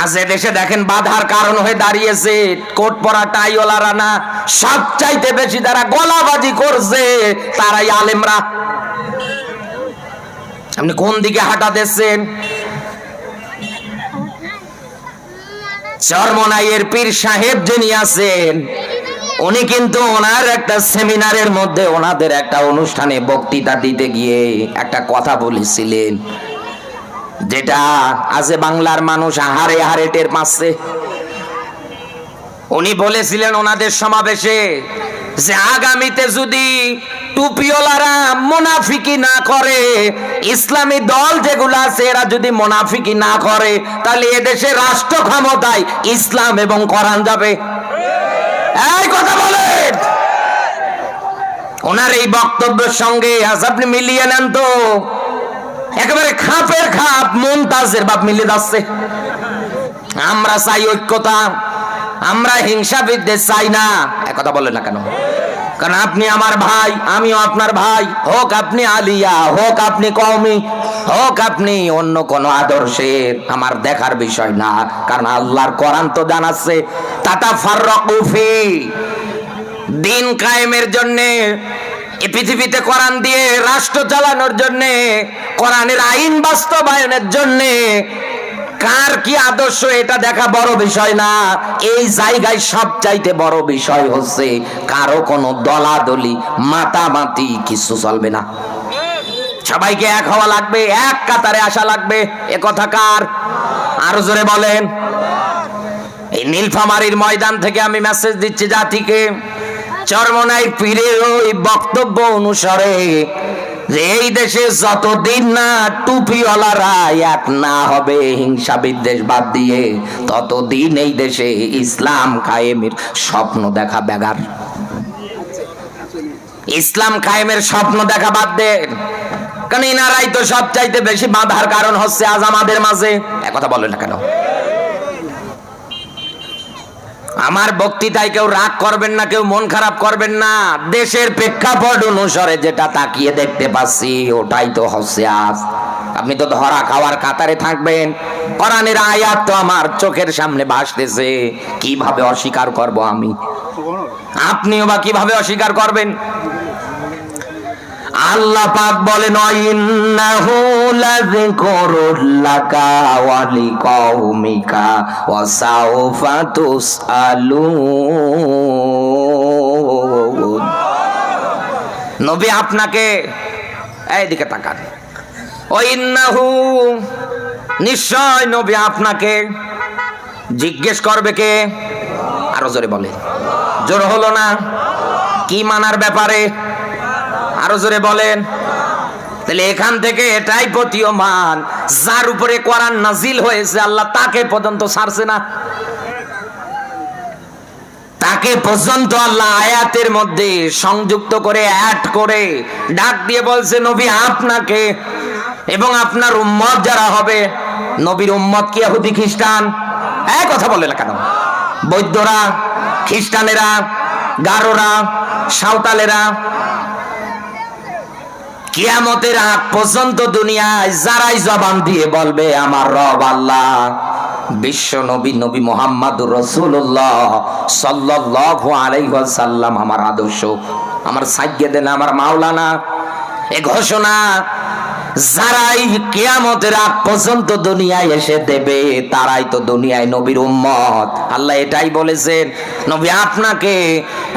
আজ এদেশে দেখেন বাধার কারণ হয়ে দাঁড়িয়েছে কোট পরা টাইওয়ালারা না, সবচাইতে বেশি যারা গলাবাজি করছে তারাই আলেমরা। আপনি কোন দিকে হাঁটা দিচ্ছেন? চরমনাইয়ের পীর সাহেব যিনি আছেন, উনি কিন্তু ওনার একটা সেমিনারের মধ্যে ওনাদের একটা অনুষ্ঠানে বক্তৃতা দিতে গিয়ে একটা কথা বলেছিলেন, যেটা আজ বাংলার মানুষ হারে হারে টের পাচ্ছে। উনি বলেছিলেন ওনাদের সমাবেশে যে আগামীতে যদি টুপিওয়ালারা মুনাফিকি না করে, ইসলামী দল যেগুলো আছে এরা যদি মুনাফিকি না করে, তাহলে এদেশে রাষ্ট্র ক্ষমতায় ইসলাম এবং কোরআন যাবে। এই কথা বলেন। ওনার এই বক্তব্যের সঙ্গে আজ আপনি মিলিয়ে নেন তো, একেবারে খাপের খাপ মুমতাজের বাপ মিলে যাচ্ছে। আমরা চাই ঐক্যতা, আমরা হিংসা বিদ্বেষ চাই না। একথা বলেন না কেন? কারণ আপনি আমার ভাই, আমিও আপনার ভাই, হোক আপনি আলিয়া, হোক আপনি কওমি, হোক আপনি অন্য কোন আদর্শের, আমার দেখার বিষয় না। কারণ আল্লাহর কোরআন তো জানাচ্ছে তাতাফাররাকু ফি, দিন কায়েমের জন্য এই পৃথিবীতে কোরআন দিয়ে রাষ্ট্র চালানোর জন্য, কোরআনের আইন বাস্তবায়নের জন্য কার কি আদর্শ এটা দেখা বড় বিষয় না। এই জায়গায় সবচাইতে বড় বিষয় হচ্ছে কারো কোনো দলাদলি মাতামাতি কিছু চলবে না। সবাইকে এক হওয়া লাগবে, এক কাতারে আসা লাগবে। এ কথা কার? আরো জোরে বলেন। এই নীলফামারীর ময়দান থেকে আমি মেসেজ দিচ্ছি জাতিকে, চরমনাই পীরের ওই বক্তব্য অনুসারে যে এই দেশে যতদিন না টুপিওয়ালারা এক না হবে হিংসা বিদ্বেষ বাদ দিয়ে, ততদিন এই দেশে ইসলাম কায়েমের স্বপ্ন দেখা বেগার। ইসলাম কায়েমের স্বপ্ন দেখা বাদ দেন, কারণ ইনারাই তো সবচাইতে বেশি বাধার কারণ হচ্ছে আজ আমাদের মাঝে। একথা বলেন না কেন? আমার বক্তৃতায় কেউ রাগ করবেন না, কেউ মন খারাপ করবেন না। দেশের প্রেক্ষাপট অনুসারে যেটা তাকিয়ে দেখতে পাচ্ছি ওটাই তো হচ্ছে আজ। আপনি তো ধরা খাওয়ার কাতারে থাকবেন। কোরআনের আয়াত তো আমার চোখের সামনে ভাসতেছে, কিভাবে অস্বীকার করব আমি? আপনিও বা কিভাবে অস্বীকার করবেন? আল্লাহ পাক বলেন, ইন্নাহু লাযিকরুল লাকা ওয়া লিকাওমিকা ওয়া সাওফা তুসআলুন। নবী আপনাকে, এইদিকে তাকান, ইন্নাহু নিশ্চয় নবী আপনাকে জিজ্ঞেস করবে কে? আরো জোরে বলে। জোর হলো না? কি মানার ব্যাপারে? আরো জোরে বলেন। তাহলে এখান থেকে এটাই প্রতীয়মান, যার উপরে কোরআন নাজিল হয়েছে আল্লাহ তাকে পর্যন্ত ছাড়ছে না। তাকে পর্যন্ত আল্লাহ আয়াতের মধ্যে সংযুক্ত করে অ্যাড করে ডাক দিয়ে বলছে, নবী আপনাকে এবং আপনার উম্মত যারা হবে। নবীর উম্মত কি ইহুদি খ্রিস্টান? এক কথা বলে না কেন? বৌদ্ধরা, খ্রিস্টানেরা, গারোরা, সাঁওতালেরা। কিয়ামতের আগ পর্যন্ত দুনিয়ায় যারাই জবান দিয়ে বলবে আমার রব আল্লাহ, বিশ্ব নবী নবী মুহাম্মদুর রাসূলুল্লাহ সাল্লাল্লাহু আলাইহি ওয়াসাল্লাম আমার আদর্শ, আমার সাইয়্যিদ, আমার মাওলানা, এই ঘোষণা যারাই কিয়ামতের আগ পর্যন্ত দুনিয়ায় এসে দেবে তারাই তো দুনিয়ায় নবীর উম্মত। আল্লাহ এটাই বলেছেন, নবী আপনাকে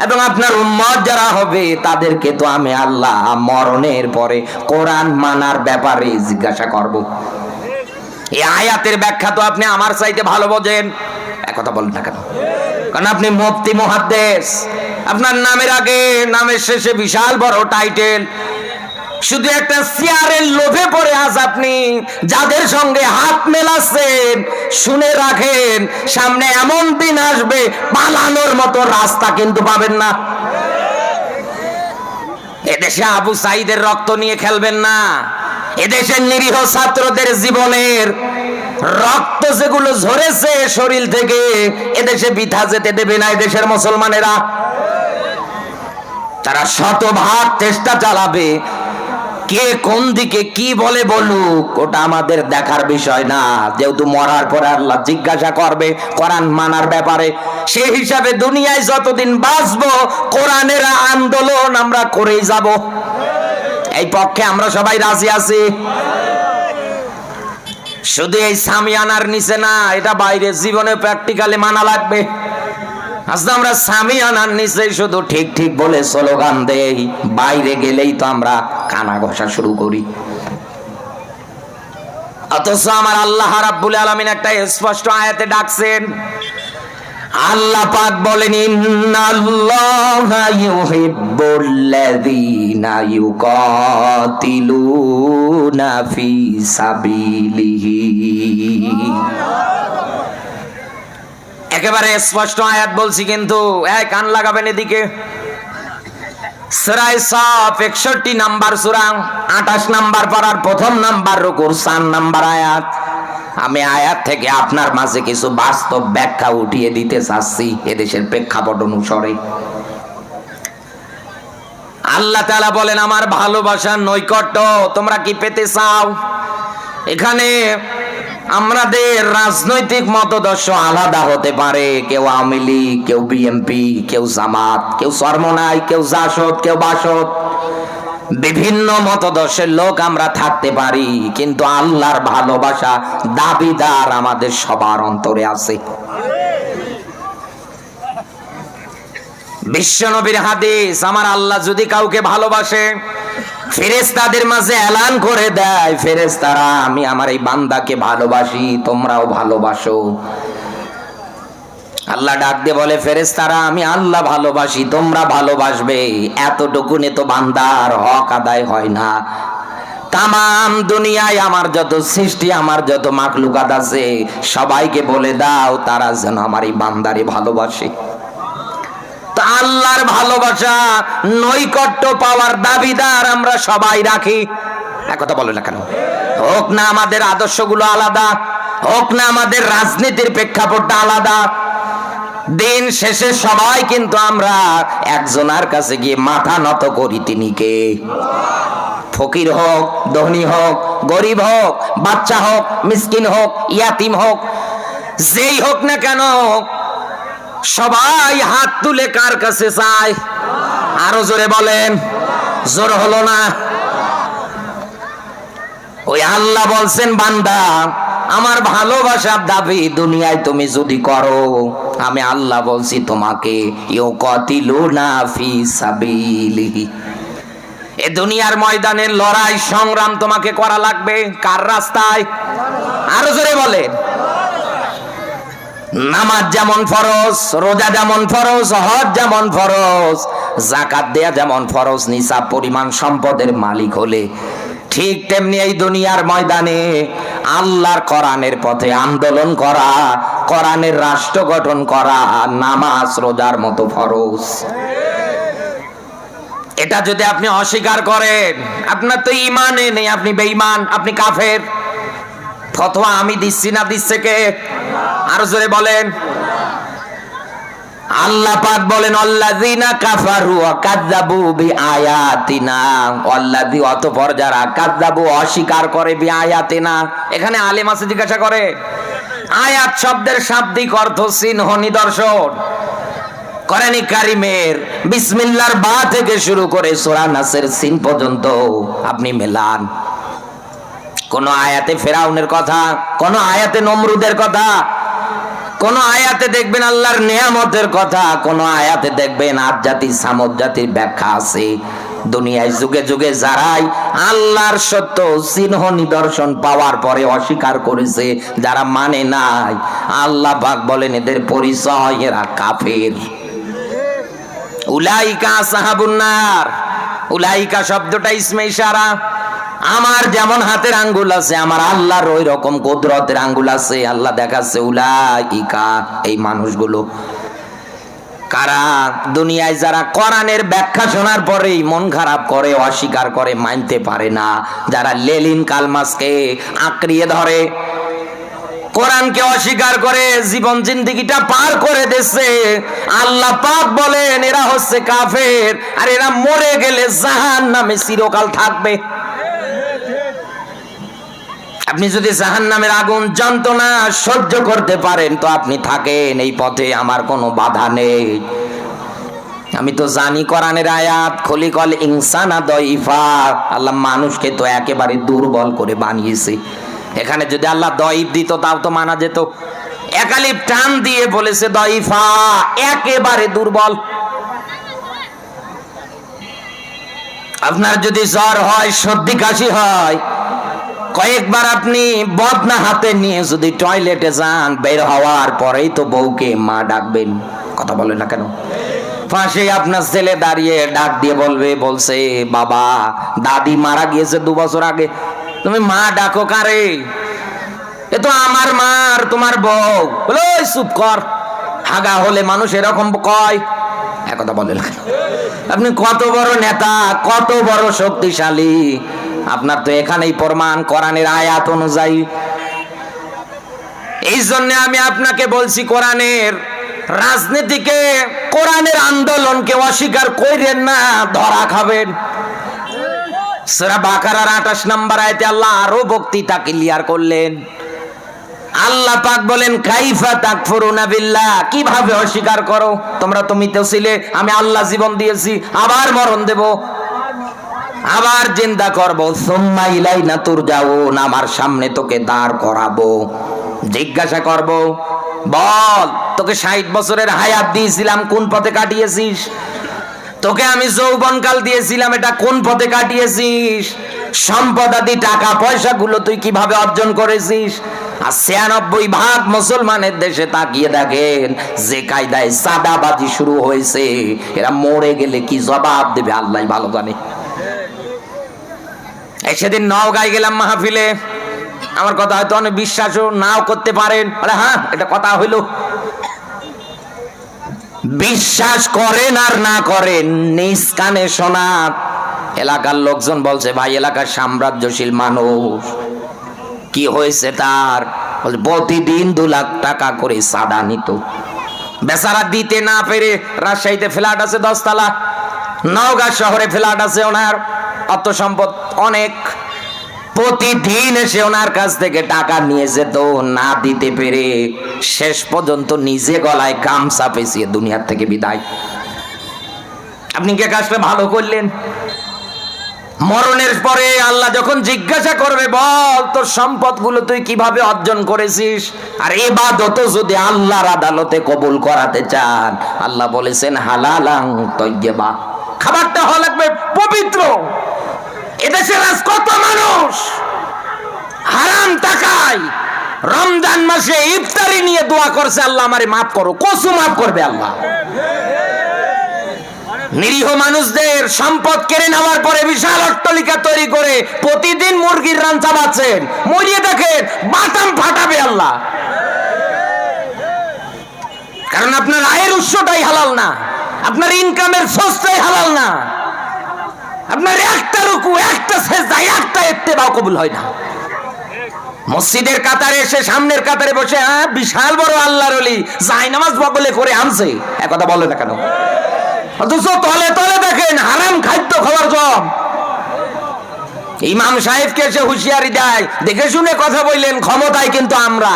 এবং আপনার উম্মত যারা হবে তাদেরকে তো আমি আল্লাহ মরণের পরে কোরআন মানার ব্যাপারে জিজ্ঞাসা করব। এই আয়াতের ব্যাখ্যা তো আপনি আমার চাইতে ভালো বোঝেন। একথা বলেন না কেন? কারণ আপনি মুফতি মুহাদ্দিস, আপনার নামের আগে নামের শেষে বিশাল বড় টাইটেল। শুধু একটা চেয়ারের লোভে পড়ে আজ আপনি যাদের সঙ্গে হাত মেলাচ্ছেন, শুনে রাখেন সামনে এমন দিন আসবে পালানোর মতো রাস্তা কিন্তু পাবেন না। এদেশে আবু সাইদের রক্ত নিয়ে খেলবেন না। এদেশের নিরীহ ছাত্রদের জীবনের রক্ত যেগুলো ঝরেছে শরীর থেকে, এদেশে বৃথা যেতে দেবে না এদেশের মুসলমানেরা। তারা শতভাগ চেষ্টা চালাবে, কে কোন দিকে কি বলে বলুক ওটা আমাদের দেখার বিষয় না। যেহেতু মরার পরে আল্লাহ জিজ্ঞাসা করবে কোরআন মানার ব্যাপারে, সেই হিসাবে দুনিয়ায় যতদিন বাঁচবো কোরআনের আন্দোলন আমরা করেই যাব। এই পক্ষে আমরা সবাই রাজি আছি। শুধু এই সামিয়ানার নিচে না, এটা বাইরে জীবনে প্র্যাকটিক্যালি মানা লাগবে। আজ আমরা সামিয়ানার নিচে শুধু ঠিক ঠিক বলে স্লোগান দেই, বাইরে গেলেই তো আমরা কানা ঘষা শুরু করি। অথচ আমার আল্লাহ রাব্বুল আলামিন একটা স্পষ্ট আয়াতে ডাকছেন। আল্লাহ পাক বলেন, ইন্নাল্লাহা ইউহিব্বুল্লাযীনা ইউকাতিলুনা ফি সাবিলিহি। একেবারে স্পষ্ট আয়াত বলছি, কিন্তু এই কান লাগাবেন এদিকে। সূরা সাফ 61 নাম্বার সূরা, 28 নাম্বার পারার প্রথম নাম্বার রুকুর 4 নাম্বার আয়াত। আমি আয়াত থেকে আপনার মাঝে কিছু বাস্তব ব্যাখ্যা উঠিয়ে দিতে চাচ্ছি এদেশের প্রেক্ষাপট অনুসারে। আল্লাহ তাআলা বলেন, আমার ভালোবাসার নৈকট্য তোমরা কি পেতে চাও? এখানে আমাদের রাজনৈতিক মতদর্শ আলাদা হতে পারে। কেউ আওয়ামী লীগ, কেউ বিএনপি, কেউ জামাত, কেউ চরমনাই, কেউ জাসদ, কেউ বাসদ। বিভিন্ন মতদর্শের লোক আমরা থাকতে পারি, কিন্তু আল্লাহর ভালোবাসা দাবিদার আমাদের সবার অন্তরে আছে। বিশ্বনবীর হাদিস, আমার আল্লাহ যদি কাউকে ভালোবাসে ফেরেশতাদের মাঝে এলান করে দেয়, ফেরেশতারা আমি আমার এই বান্দাকে ভালোবাসি, তোমরাও ভালোবাসো। আল্লাহ ডাক দিয়ে বলে, ফেরেশতারা আমি আল্লাহ ভালোবাসি, তোমরা ভালোবাসবে। এতটুকুনে তো বান্দার হক আদায় হয় না। তামাম দুনিয়ায় আমার যত সৃষ্টি, আমার যত মাখলুকাত আছে, সবাইকে বলে দাও তারা যেন আমার এই বান্দারে ভালোবাসে। তা আল্লাহর ভালোবাসা, নৈকট্য পাওয়ার দাবিদার আমরা সবাই রাখি। এক কথা বলে না কেন? হোক না আমাদের আদর্শগুলো আলাদা, হোক না আমাদের রাজনীতির প্রেক্ষাপটটা আলাদা, দিন শেষে সবাই কিন্তু আমরা একজনের কাছে গিয়ে মাথা নত করি। তিনি কে? ফকির হোক, ধনী হোক, গরিব হোক, বাচ্চা হোক, মিসকিন হোক, ইয়াতিম হোক, যেই হোক না কেন, সবাই হাত তুলে কার কাছে চায়? আরো জোরে বলেন, জোর হলো না? ওই আল্লাহ বলছেন, বান্দা আমার ভালোবাসার দাবি দুনিয়ায় তুমি যদি করো, আমি আল্লাহ বলছি তোমাকে ইউকাতিলুনা ফি সাবিলিহি, এ দুনিয়ার ময়দানে লড়াই সংগ্রাম তোমাকে করা লাগবে। কার রাস্তায়? আরো জোরে বলেন। নামাজ যেমন ফরজ, রোজা যেমন ফরজ, হজ যেমন ফরজ, যাকাত দেয়া যেমন ফরজ, নিসাব পরিমাণ সম্পদের মালিক হলে ঠিক তেমনি এই দুনিয়ার ময়দানে আল্লাহর কোরআনের পথে আন্দোলন করা, কোরআনের রাষ্ট্র গঠন করা নামাজ রোজার মতো ফরজ। এটা যদি আপনি অস্বীকার করেন, আপনার তো ঈমানে নেই, আপনি বেঈমান, আপনি কাফের। ফতোয়া আমি দিচ্ছি না, দিচ্ছে কে? আরো জোরে বলেন। আল্লাহ পাক বলেন, আল্লাযীনা কাফারু ওয়া কাযযাবু বিআয়াতিনা, আল্লাযী অতঃপর যারা কাযযাবু অস্বীকার করে বিআয়াতিনা। এখানে আলেম আছে জিজ্ঞাসা করে, আয়াত শব্দের শাব্দিক অর্থ চিহ্ন, নিদর্শন। কোরআন কারীমের বিসমিল্লাহর বা থেকে শুরু করে সূরা নাসের সিন পর্যন্ত আপনি মেলান, কোন আয়াতে ফেরাউনের কথা, কোন আয়াতে নমরুদের কথা, কোন আয়াতে দেখবেন আল্লাহর নিয়ামতের কথা, কোন আয়াতে দেখবেন আদ জাতি সামুদ জাতির ব্যাখ্যা আছে। দুনিয়ায় যুগে যুগে যারাই আল্লাহর সত্য চিহ্ন নিদর্শন পাওয়ার পরে অস্বীকার করেছে, যারা মানে নাই, আল্লাহ পাক বলেন এদের পরিচয় এরা কাফের। উলাইকা আসহাবুন নার, উলাইকা শব্দটা ইসমে ইশারা। আমার যেমন হাতের আঙ্গুল আছে, আমার আল্লাহর ওই রকম কুদরতের আঙ্গুল আছে। আল্লাহ দেখাচ্ছে উলাইকা, এই মানুষগুলো কারা? দুনিয়ায় যারা কোরআনের ব্যাখ্যা শোনার পরেই মন খারাপ করে, অস্বীকার করে, মানতে পারে না, যারা লেলিন কালমাসকে আঁকড়িয়ে ধরে, কোরআনকে অস্বীকার করে জীবন জিন্দেগিটা পার করে দিচ্ছে, আল্লাহ পাক বলেন এরা হচ্ছে কাফের, আর এরা মরে গেলে জাহান্নামে চিরকাল থাকবে। আপনি যদি জাহান্নামের আগুন যন্ত্রণা সহ্য করতে পারেন তো আপনি থাকেন, এই পথে আমার কোনো বাধা নেই। আমি তো জানি কোরআনের আয়াত, খলিকল ইনসানা দাইফা, আল্লাহ মানুষকে তো একেবারে দুর্বল করে বানিয়েছে। এখানে যদি আল্লাহ দইফ দিত তাও তো মানা যেত। একালিপ টান দিয়ে বলেছে দইফা, একেবারে দুর্বল। আপনার যদি জ্বর হয়, সর্দি কাশি হয়, কয়েকবার আপনি বদনা হাতে নিয়ে যদি টয়লেটে যান, বের হওয়ার পরেই তো বউকে মা ডাকবেন। কথা বলে না কেন? পাশে আপনার ছেলে দাঁড়িয়ে ডাক দিয়ে বলছে বাবা দাদি মারা গিয়েছে 2 বছর আগে, তুমি মা ডাকো কারে? এ তো আমার মার, তোমার বউ। বলো চুপ কর, হাগা হলে মানুষ এরকম কয়। একথা বলে না। আপনি কত বড় নেতা, কত বড় শক্তিশালী, আপনার তো এখানেই প্রমাণ কোরআনের আয়াত অনুযায়ী। এই জন্য আমি আপনাকে বলছি, কোরআনের রাজনীতিকে, কোরআনের আন্দোলনকে অস্বীকার করেন না, ধরা খাবেন। সূরা বাকারার 28 নম্বর আয়াতে আল্লাহ আরো বক্তৃতা ক্লিয়ার করলেন। আল্লাহ পাক বলেন কাইফা তাকফুরুনা বিল্লাহ, কিভাবে অস্বীকার করো তোমরা? তুমি তো ছিলে, আমি আল্লাহ জীবন দিয়েছি, আবার মরণ দেব, আবার জিন্দা করব, সুম্মা ইলাইনা তুরজাউন, আমার সামনে তোকে দাঁড় করাবো, জিজ্ঞাসা করব, বল তোকে 60 বছরের হায়াত দিয়েছিলাম, কোন পথে কাটিয়েছিস? তোকে আমি যৌবনকাল দিয়েছিলাম, এটা কোন পথে কাটিয়েছিস? সম্পদাদি টাকা পয়সা গুলো তুই কিভাবে অর্জন করেছিস? আর ৯৬% মুসলমানের দেশে তাকিয়ে দেখেন, যে কায়দায় সাদাবাজি শুরু হয়েছে, এরা মরে গেলে কি জবাব দেবে আল্লাহ ভালো জানে। সেদিন নওগাঁয় গেলাম মাহফিলে, আমার কথা হয়তো অনেক বিশ্বাসও নাও করতে পারেন, হ্যাঁ এটা কথা হইল। বিশ্বাস করেন আর না করেন, নিজ কানে শোনা। এলাকার লোকজন বলছে, ভাই এলাকার সাম্রাজ্যশীল মানুষ, কি হয়েছে তার? প্রতিদিন ২ লাখ টাকা করে চাঁদা নিত, বেচারা দিতে না পেরে রাজশাহীতে ফ্ল্যাট আছে 10 তলা, নওগাঁ শহরে ফ্ল্যাট আছে ওনার, অর্থ সম্পদ অনেক। প্রতিদিন এসে ওনার কাছ থেকে টাকা নিয়ে যেত, না দিতে পেরে শেষ পর্যন্ত নিজে গলায় গামছা পেঁচিয়ে দুনিয়ার থেকে বিদায়। আপনি কে কাজটা ভালো করলেন? মরণের পরে আল্লাহ যখন জিজ্ঞাসা করবে, বল তোর সম্পদগুলো তুই কিভাবে অর্জন করেছিস? আর ইবাদত যদি আল্লাহর আদালতে কবুল করাতে চান, আল্লাহ বলেছেন হালালাং তাইয়্যিবা, খাবারটা হওয়া লাগবে পবিত্র। এদেশের আজ কত মানুষ হারাম টাকায় রমজান মাসে ইফতারি নিয়ে দোয়া করছে, আল্লাহ আমারে মাফ করো, কসু মাফ করবে আল্লাহ। নিরীহ মানুষদের সম্পদ কেড়ে নেওয়ার পরে বিশাল অট্টালিকা তৈরি করে প্রতিদিন মুরগির রান চাবাচ্ছেন, মরিয়ে দেখেন বাটাম ফাটাবে আল্লাহ। কারণ আপনার আয়ের উৎসটাই হালাল না, আপনার ইনকামের সোর্সটাই হালাল না, আপনার একটা রুকু, একটা সেজদা, একটা ইত্তেবা কবুল হয় না। মসজিদের কাতারে এসে সামনের কাতারে বসে বিশাল বড় আল্লাহর ওলি জায়নামাজ বগলে করে আনছে, একথা বলে না কেন? অথচ তলে তলে দেখেন হারাম খাদ্য খাওয়ার জব। ইমাম সাহেবকে এসে হুঁশিয়ারি দেয়, দেখে শুনে কথা বললেন, ক্ষমতায় কিন্তু আমরা।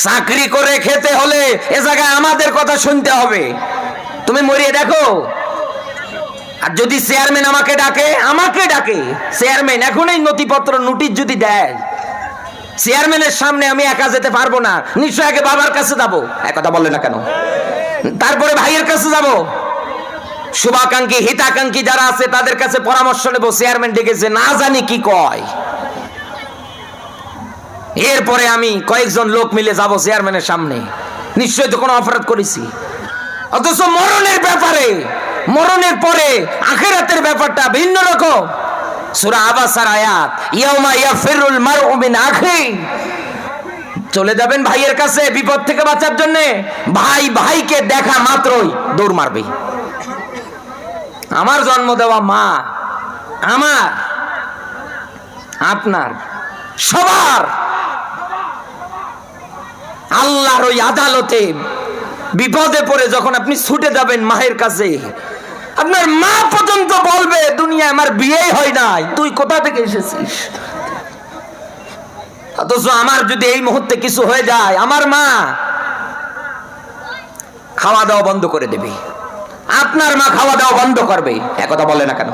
চাকরি করে খেতে হলে এ জায়গায় আমাদের কথা শুনতে হবে। তুমি মরিয়ে দেখো। আর যদি চেয়ারম্যান আমাকে ডাকে, চেয়ারম্যান এখন এই নথিপত্র নোটিশ যদি দেয়, চেয়ারম্যানের সামনে আমি একা যেতে পারবো না, নিশ্চয় আগে বাবার কাছে যাবো, একথা বলে না কেন? তারপরে ভাইয়ের কাছে যাব, শুভাকাঙ্ক্ষী হিতাকাঙ্ক্ষী যারা আছে তাদের কাছে পরামর্শ নেব, চেয়ারম্যান ডেকেছে না জানি কি কয়। এরপরে আমি কয়েকজন লোক মিলে যাব চেয়ারম্যানের সামনে, নিশ্চয় তো কোনো অপরাধ করেছি। অথচ মরণের ব্যাপারে, মরণের পরে আখিরাতের ব্যাপারটা ভিন্ন রকম। সূরা আবাসার আয়াত, ইয়াউমা ইয়াফিরুল মারউ মিন আখি, চলে যাবেন ভাইয়ের কাছে বিপদ থেকে বাঁচার জন্য, ভাই ভাইকে দেখা মাত্রই দৌড় মারবে। আমার জন্ম দেওয়া মা, আমার আপনার সবার আল্লাহর ওই আদালতে বিপদে পড়ে যখন আপনি ছুটে যাবেন মায়ের কাছে, আপনার মা পর্যন্ত বলবে, দুনিয়ায় আমার বিয়েই হয় নাই, তুই কোথা থেকে এসেছিস? অথচ আমার যদি এই মুহূর্তে কিছু হয়ে যায়, আমার মা খাওয়া দাওয়া বন্ধ করে দেবে, আপনার মা খাওয়া দাওয়া বন্ধ করবে, একথা বলে না কেন?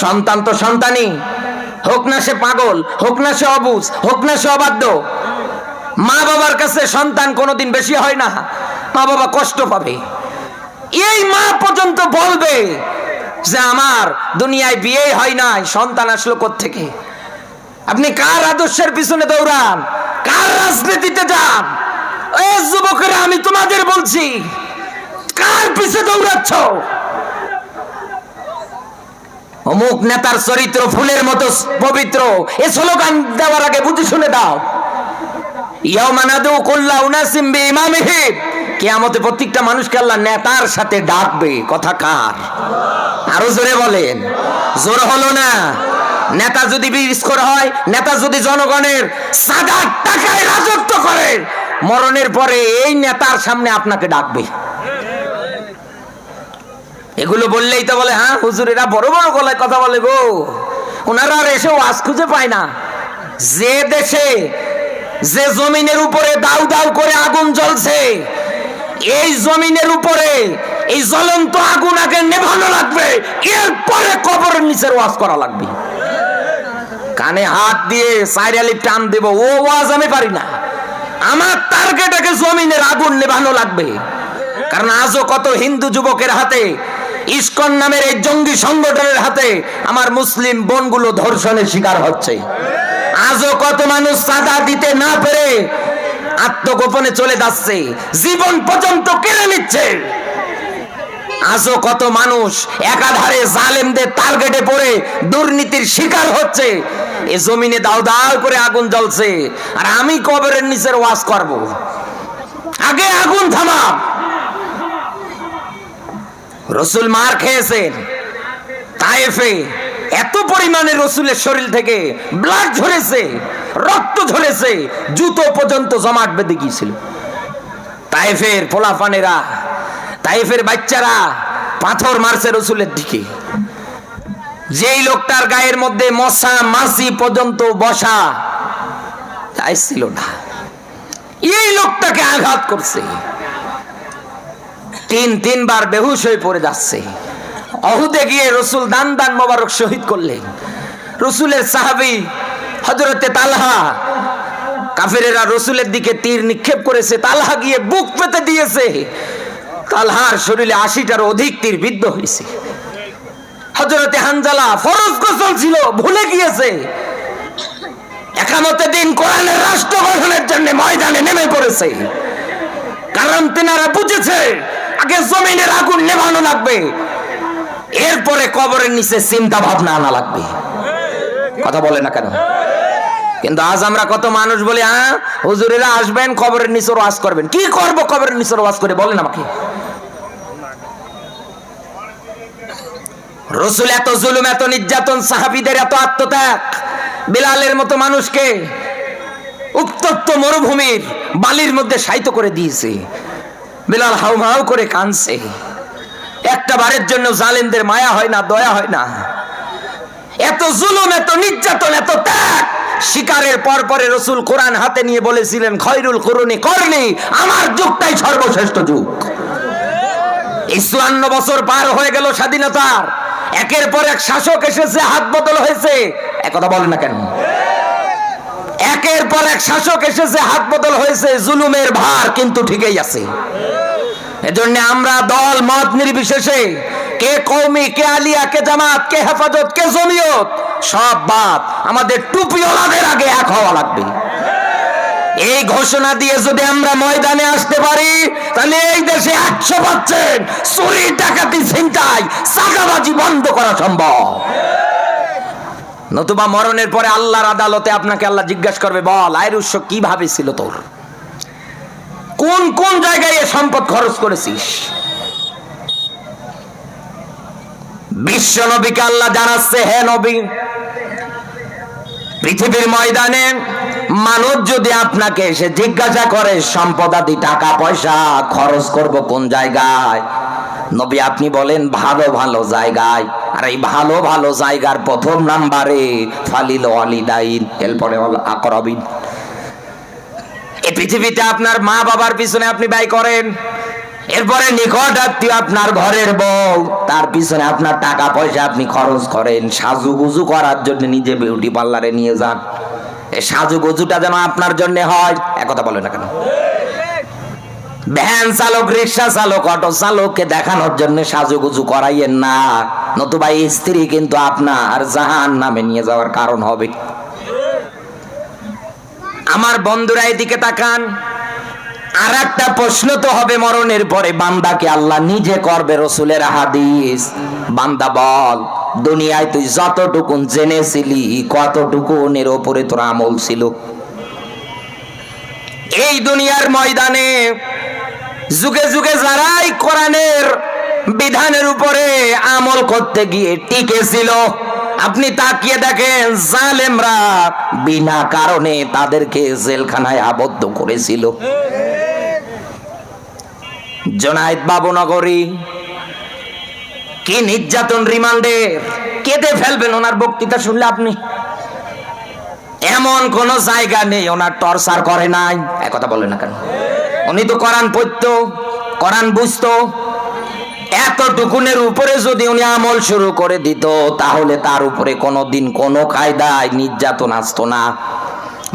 সন্তান তো সন্তানই, হোক না সে পাগল, হোক না সে অবুঝ, হোক না সে অবাধ্য, মা বাবার কাছে সন্তান কোনোদিন বেশি হয় না, মা বাবা কষ্ট পাবে। এই মা পর্যন্ত বলবে যে আমার দুনিয়ায় বিয়ে হয় নাই, সন্তান আসলো কোত্থেকে? আপনি কার আদর্শের পিছনে দৌড়ান, কার রাজনীতিতে যান? এই যুবকেরা আমি তোমাদের বলছি, কার পিছে দৌড়াচ্ছ? অমুক নেতার চরিত্র ফুলের মতো পবিত্র, এ স্লোগান দেওয়ার আগে বুঝে শুনে দাও। ইয়াউমা নাদু কুল্লা উনাসিম বিইমামিহিম, কিয়ামতে প্রত্যেকটা মানুষকে আল্লাহ নেতার সাথে ডাকবে। কথা কার? আরো জোরে বলেন। জোর হলো না? নেতা যদি বিস্কোর হয়, নেতা যদি জনগণের সাদা টাকায় রাজত্ব করে, মরণের পরে এই নেতার সামনে আপনাকে ডাকবে। এগুলো বললেই তো বলে, হ্যাঁ হুজুর এরা বড় বড় গলায় কথা বলে গো, ওনারা আর এসে ওয়াজ খুঁজে পায় না। যে দেশে যে জমিনের উপরে দাউ দাউ করে আগুন জ্বলছে, এই জমিনের উপরে এই জ্বলন্ত আগুন আগে নেভানো লাগবে, এরপরে কবরের নিচের ওয়াজ করা লাগবে। কানে হাত দিয়ে সাইরালি টান দেব, ও ওয়াজ আমি পারি না। আমার টার্গেট আগে জমিনের আগুন নেভানো লাগবে। কারণ আজও কত হিন্দু যুবকের হাতে, ইসকন নামের এই জঙ্গি সংগঠনের হাতে আমার মুসলিম বোনগুলো ধর্ষণের শিকার হচ্ছে। আজও কত মানুষ চাঁদা দিতে না পেরে আত্মগোপনে চলে যাচ্ছে, জীবন পর্যন্ত কেড়ে নিচ্ছে। আজও কত মানুষ একাধারে জালেমদের টার্গেটে পড়ে দুর্নীতির শিকার হচ্ছে। এ জমিনে দাও দাও করে আগুন জ্বলছে, আর আমি কবরের নিচের ওয়াজ করব। আগে আগুন থামা। রসুল মার খেয়েছেন তায়েফে, এত পরিমাণে রসুলের শরীর থেকে ব্লাড ঝরেছে, রক্ত ঝরেছে, জুতো পর্যন্ত জমাট বেঁধে গিয়েছিল। তায়েফের পোলাপানেরা, তায়েফের বাচ্চারা পাথর মারছে রসুলের দিকে। যেই লোকটার গায়ের মধ্যে মশা মাছি পর্যন্ত বসা চাইছিল না, এই লোকটাকে আঘাত করছে। তিনবার বেহুশ হয়ে পড়ে যাচ্ছে। অহুদে গিয়ে রসুল দান মোবারক শহীদ করলেন। রসুলের সাহাবী হযরতে তালহা, কাফেরেরা রসুলের দিকে তীর নিক্ষেপ করেছে, তালহা গিয়ে বুক পেতে দিয়েছে। তালহার শরীরে 80টার অধিক তীর বিদ্ধ হয়েছে। হযরতে হানজালা ফরজ গোসল ছিল, ভুলে গিয়েছে। একামতে দিন কোরআনের রাষ্ট্র গঠনের জন্য ময়দানে নেমে পড়েছে। কারণ তেনারা বুঝেছে আগে জমিনের আগুন নেভানো লাগবে, এরপরে কবরের নিচে চিন্তা ভাবনা আনা লাগবে। কথা বলে না কেন? কিন্তু আজ আমরা কত মানুষ বলি, হ্যাঁ হুজুরেরা আসবেন কবরের নিচে ওয়াজ করবেন। কি করব কবরের নিচে ওয়াজ করে? বলেন আমাকে। রসুল এত জুলুম, এত নির্যাতন, সাহাবীদের এত আত্মত্যাগ, বিলালের মতো মানুষকে উত্তপ্ত মরুভূমির বালির মধ্যে শায়িত করে দিয়েছে। বিলাল হাউ করে কাঁদছে। একটা বারের জন্য জালেমদের মায়া হয় না, দয়া হয় না। এত জুলুম, এত নির্যাতন, এত ত্যাগ শিকারের পরে রসুল কোরআন হাতে নিয়ে বলেছিলেন, খয়রুল কুরুনি করনি, আমার যুগটাই সর্বশ্রেষ্ঠ যুগ। ৫৪ বছর পার হয়ে গেল স্বাধীনতার, একের পর এক শাসক এসেছে, হাত বদল হয়েছে। একথা বলেন না কেন? একের পর এক শাসক এসেছে, হাত বদল হয়েছে, জুলুমের ভার কিন্তু ঠিকই আছে। এজন্য আমরা দল মত নির্বিশেষে, কে কওমি, কে আলিয়া, কে জামাত, কে হেফাজত, কে জমিয়ত, সব বাদ, আমাদের টুপিওয়ালাদের আগে এক হওয়া লাগবে। এই ঘোষণা দিয়ে যদি আমরা ময়দানে আসতে পারি, তাহলে এই দেশে 100% চুরি, ডাকাতি, ছিনতাই, চাঁদাবাজি বন্ধ করা সম্ভব। নতুবা মরণের পরে আল্লাহর আদালতে আপনাকে আল্লাহ জিজ্ঞাসা করবে, বল আয়ের উৎস কিভাবে ছিল তোর, কোন কোন জায়গায় এ সম্পদ খরচ করেছিস। বিশ্ব নবীকে আল্লাহ জানাচ্ছে, হে নবী, পৃথিবীর ময়দানে মানুষ যদি আপনাকে এসে জিজ্ঞাসা করে সম্পদ আদি টাকা পয়সা খরচ করব কোন জায়গায়, নবী আপনি বলেন ভালো ভালো জায়গায়। আর এই ভালো ভালো জায়গার প্রথম নাম্বারে ফালিল ওয়ালিদাইন, এরপরে হল আকরাবিন। এই পৃথিবীতে আপনার মা বাবার পিছনে আপনি ব্যয় করেন, এরপরে নিকট আত্মীয় আপনার ঘরের বউ, তার পিছনে আপনার টাকা পয়সা আপনি খরচ করেন। সাজুগুজু করার জন্য নিজে বিউটি পার্লারে নিয়ে যান, এই সাজুগুজুটা যেন আপনার জন্য হয়। একথা বলে না কেন? ভ্যান চালক, রিক্সা চালক, অটো চালককে দেখানোর জন্য সাজুগুজু করাইয়েন না, নতুবা স্ত্রী কিন্তু আপনার জাহান্নামে নিয়ে যাওয়ার কারণ হবে। আমার বন্ধুরা এদিকে তাকান। আর একটা প্রশ্ন তো হবে মরণের পরে, বান্দাকে আল্লাহ নিজে করবে। রসুলের হাদিস, বান্দা বল দুনিয়ায় তুই যতটুকুন জেনেছিলি কতটুকুনের ওপরে তোর আমল ছিল। এই দুনিয়ার ময়দানে যুগে যুগে যারাই কোরআনের বিধানের উপরে আমল করতে গিয়ে টিকেছিল, আপনি তাকিয়ে দেখেন জালেমরা বিনা কারণে তাদেরকে জেলখানায় আবদ্ধ করেছিল। জোনায়েদ বাবুনগরী কি নির্যাতন, রিমান্ডে কেটে ফেলবেন ওনার বক্তৃতা শুনলে আপনি। এমন কোন জায়গা নেই ওনার টর্চার করে নাই। একথা বলে না কেন? উনি তো কোরআন পড়তো, কোরআন বুঝতো। এতটুকুনের উপরে যদি উনি আমল শুরু করে দিত, তাহলে তার উপরে কোনোদিন কোনো কায়দায় নির্যাতন আসতো না।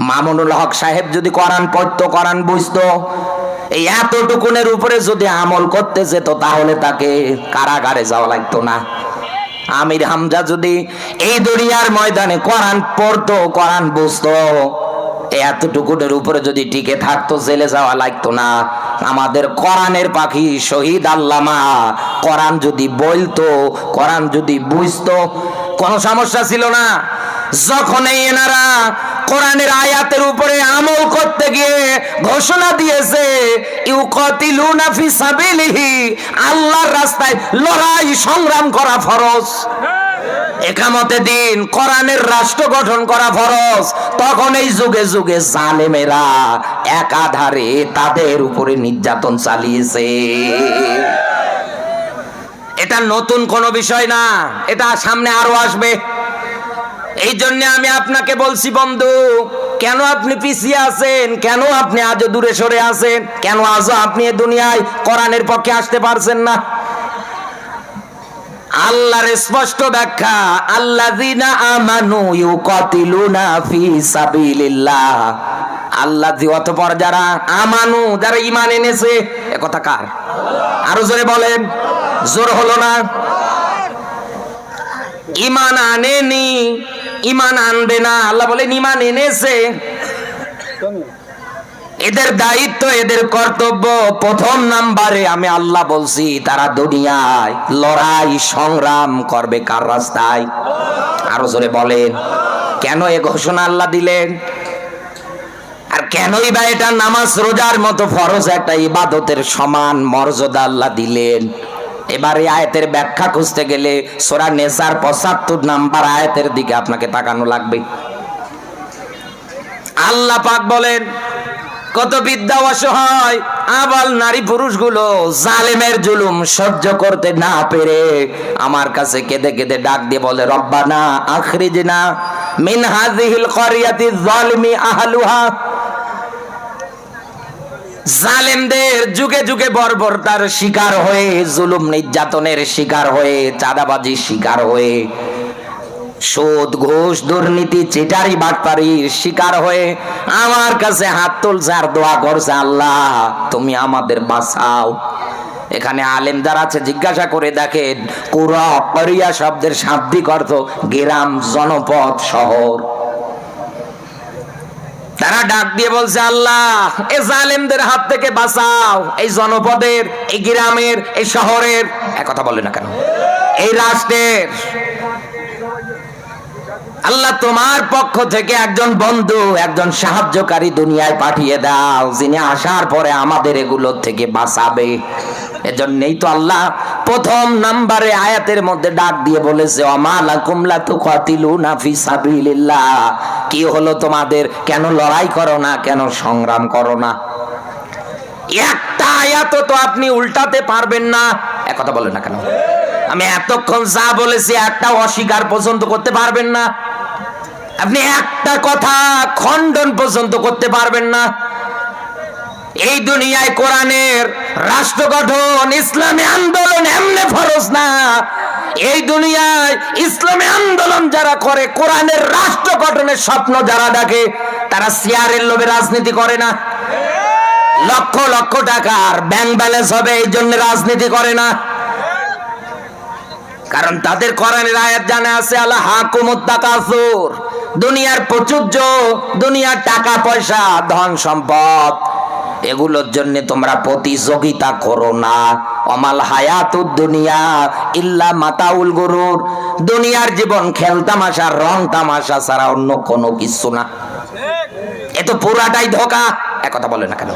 মামুনুল হক সাহেব যদি কোরআন পড়তো, কোরআন বুঝতো, এই এতটুকুনের উপরে যদি আমল করতে যেত তাহলে তাকে কারাগারে যাওয়া লাগতো না। আমির হামজা যদি এই দুনিয়ার ময়দানে কোরআন পড়তো, কোরআন বুঝতো, এতটুকুনের উপরে যদি টিকে থাকতো জেলে যাওয়া লাগতো না। আমাদের কোরআনের পাখি শহীদ আল্লামা কোরআন যদি বলতো, কোরআন যদি বুঝতো, কোনো সমস্যা ছিল না। যখন এনারা কোরআনের আয়াতের উপরে আমল করতে গিয়ে ঘোষণা দিয়েছে ইউকাতিলুনা ফি সাবিলিহি, আল্লাহর রাস্তায় লড়াই সংগ্রাম করা ফরজ, একামতে দিন কোরআনের রাষ্ট্র গঠন করা ফরজ, তখন এই যুগে যুগে জালেমেরা একাধারে তাদের উপরে নির্যাতন চালিয়েছে। এটা নতুন কোনো বিষয় না, এটা সামনে আরো আসবে। এই জন্য আমি আপনাকে বলছি বন্ধু, কেন আপনি পিছিয়ে আছেন, কেন আপনি আজও দূরে সরে আছেন, কেন আজও আপনি এই দুনিয়ায় কোরআনের পক্ষে আসতে পারছেন না? আল্লাহর স্পষ্ট ব্যাখ্যা, আল্লাযিনা আমানু ইউকাতিলুনা ফি সাবিলিল্লাহ, আল্লাযী অতঃপর যারা আমানু, যারা ঈমান এনেছে। এ কথা কার? আরো জোরে বলেন, জোর হলো না। ঈমান আনেনি, ঈমান আনবে না, আল্লাহ বলেন ঈমান এনেছে। এদের দায়িত্ব, এদের কর্তব্য, প্রথম নাম্বারে আমি আল্লাহ বলছি তারা দুনিয়ায় লড়াই সংগ্রাম করবে কার রাস্তায়? আরো জোরে বলেন, কেন এ ঘোষণা আল্লাহ দিলেন? আর কেনই বা এটা নামাজ রোজার মতো ফরজ একটা ইবাদতের সমান মর্যাদা আল্লাহ দিলেন? এবারে আয়াতের ব্যাখ্যা খুঁজতে গেলে সূরা নেসার ৭৫ নাম্বার আয়াতের দিকে আপনাকে তাকানো লাগবে। আল্লাহ পাক বলেন, কত বিদ্যা অসহায় আবাল নারী পুরুষগুলো জালেমের জুলুম সহ্য করতে না পেরে আমার কাছে কেঁদে কেঁদে ডাক দিয়ে বলে, রব্বানা আখরিজনা মিন হাযিহিল ক্বরিয়াতি যালিমি আহলুহা। জালেমদের যুগে যুগে বর্বরতার শিকার হয়ে, জুলুম নির্যাতনের শিকার হয়ে, চাঁদাবাজির শিকার হয়ে, সুদ ঘুষ দুর্নীতি চিটারি বাটপারির শিকার হয়ে আমার কাছে হাত তুলছে আর দোয়া করছে, আল্লাহ তুমি আমাদের বাঁচাও। এখানে আলেম যারা আছে জিজ্ঞাসা করে দেখেন, কুরা করিয়া শব্দের শাব্দিক অর্থ গ্রাম, জনপদ, শহর। তারা ডাক দিয়ে বলছে, আল্লাহ এই জালেমদের হাত থেকে বাঁচাও, এই জনপদের, এই গ্রামের, এই শহরের, এক কথা বলে না কেন, এই রাষ্ট্রের। আল্লাহ তোমার পক্ষ থেকে একজন বন্ধু, একজন সাহায্যকারী দুনিয়ায় পাঠিয়ে দাও, যিনি আসার পরে আমাদের এগুলোর থেকে বাঁচাবে। এজন্যই তো আল্লাহ প্রথম নাম্বারে আয়াতের মধ্যে ডাক দিয়ে বলেছে, ওমা লাকুম লা তুকাতিলুনা ফি সাবিলিল্লাহ, কি হলো তোমাদের, কেন লড়াই করো না, কেন সংগ্রাম করো না? একটা আয়াত তো আপনি উল্টাতে পারবেন না, এক কথা বলেন না কেন? আমি এতক্ষণ যা বলেছি একটা অস্বীকার পর্যন্ত করতে পারবেন না, আপনি একটা কথা খণ্ডন পর্যন্ত করতে পারবেন না। এই দুনিয়ায় কোরআনের রাষ্ট্র গঠন, ইসলামী আন্দোলন এমনি ফরজ না। এই দুনিয়ায় ইসলামী আন্দোলন যারা করে, কোরআনের রাষ্ট্র গঠনের স্বপ্ন যারা দেখে, তারা চেয়ারের লোভে রাজনীতি করে না। লক্ষ লক্ষ টাকার ব্যাংক ব্যালেন্স হবে এই জন্য রাজনীতি করে না, কারণ তাদের কোরআনের আয়াত জানা আছে, আল্লাহ হাকুমুত তাকাসুর, দুনিয়ার প্রাচুর্য, দুনিয়ার টাকা পয়সা, ধন সম্পদ, এগুলোর জন্য তোমরা প্রতিযোগিতা করো না। অমাল হায়াতুদ দুনিয়া ইল্লা মাতাউল গুরুর, দুনিয়ার জীবন খেল তামাশা, রং তামাশা ছাড়া অন্য কোনো কিছু না। এ তো পুরাটাই ধোঁকা, এক কথা বলে না কেন?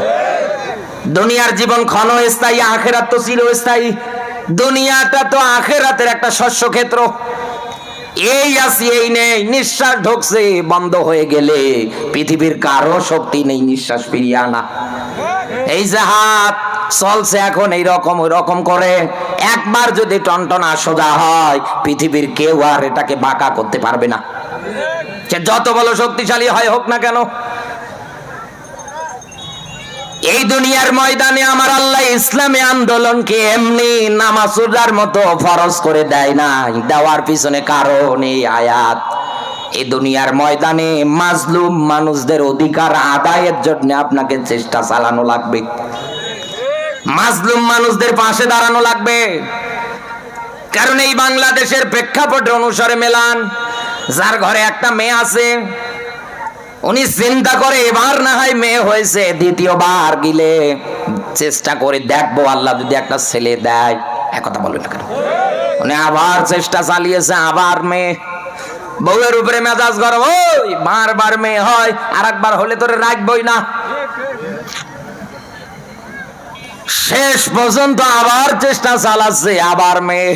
দুনিয়ার জীবন ক্ষণস্থায়ী, আখিরাত তো চিরস্থায়ী। দুনিয়াটা তো আখিরাতের একটা শস্য ক্ষেত্র, এই আসি এই নেই, নিঃশ্বাস ঢুকছে বন্ধ হয়ে গেলে পৃথিবীর কারো শক্তি নেই নিঃশ্বাস ফিরিয়ে আনা। এই যে হাত চলছে এখন এই রকম ওই রকম করে, একবার যদি টনটনা সোজা হয় পৃথিবীর কেউ আর এটাকে বাঁকা করতে পারবে না, সে যত বড় শক্তিশালী হয় হোক না কেন। এই দুনিয়ার ময়দানে আমার আল্লাহ ইসলামী আন্দোলনকে এমনি নামাজ রোজার মতো ফরজ করে দেয় না, দেওয়ার পিছনে কারণ এই আয়াত। এই দুনিয়ার ময়দানে মাজলুম মানুষদের অধিকার আদায়ের জন্য আপনাকে চেষ্টা চালানো লাগবে। মাজলুম মানুষদের পাশে দাঁড়ানো লাগবে। কারণ এই বাংলাদেশের প্রেক্ষাপট অনুসারে মেলান, যার ঘরে একটা মেয়ে আছে উনি চিন্তা করে এবার না হয় মেয়ে হয়েছে, দ্বিতীয়বার গিলে চেষ্টা করে দেখবো আল্লাহ যদি একটা ছেলে দেয়। একথা বলবে না কেন? উনি আবার চেষ্টা চালিয়েছে, আবার মেয়ে। বউয়ের উপরে মেজাজ গরম, ওই বারবার মেয়ে হয়, আর একবার হলে তোরে রাখবই না। শেষ পর্যন্ত আবার চেষ্টা চালাচ্ছে, আবার মেয়ে।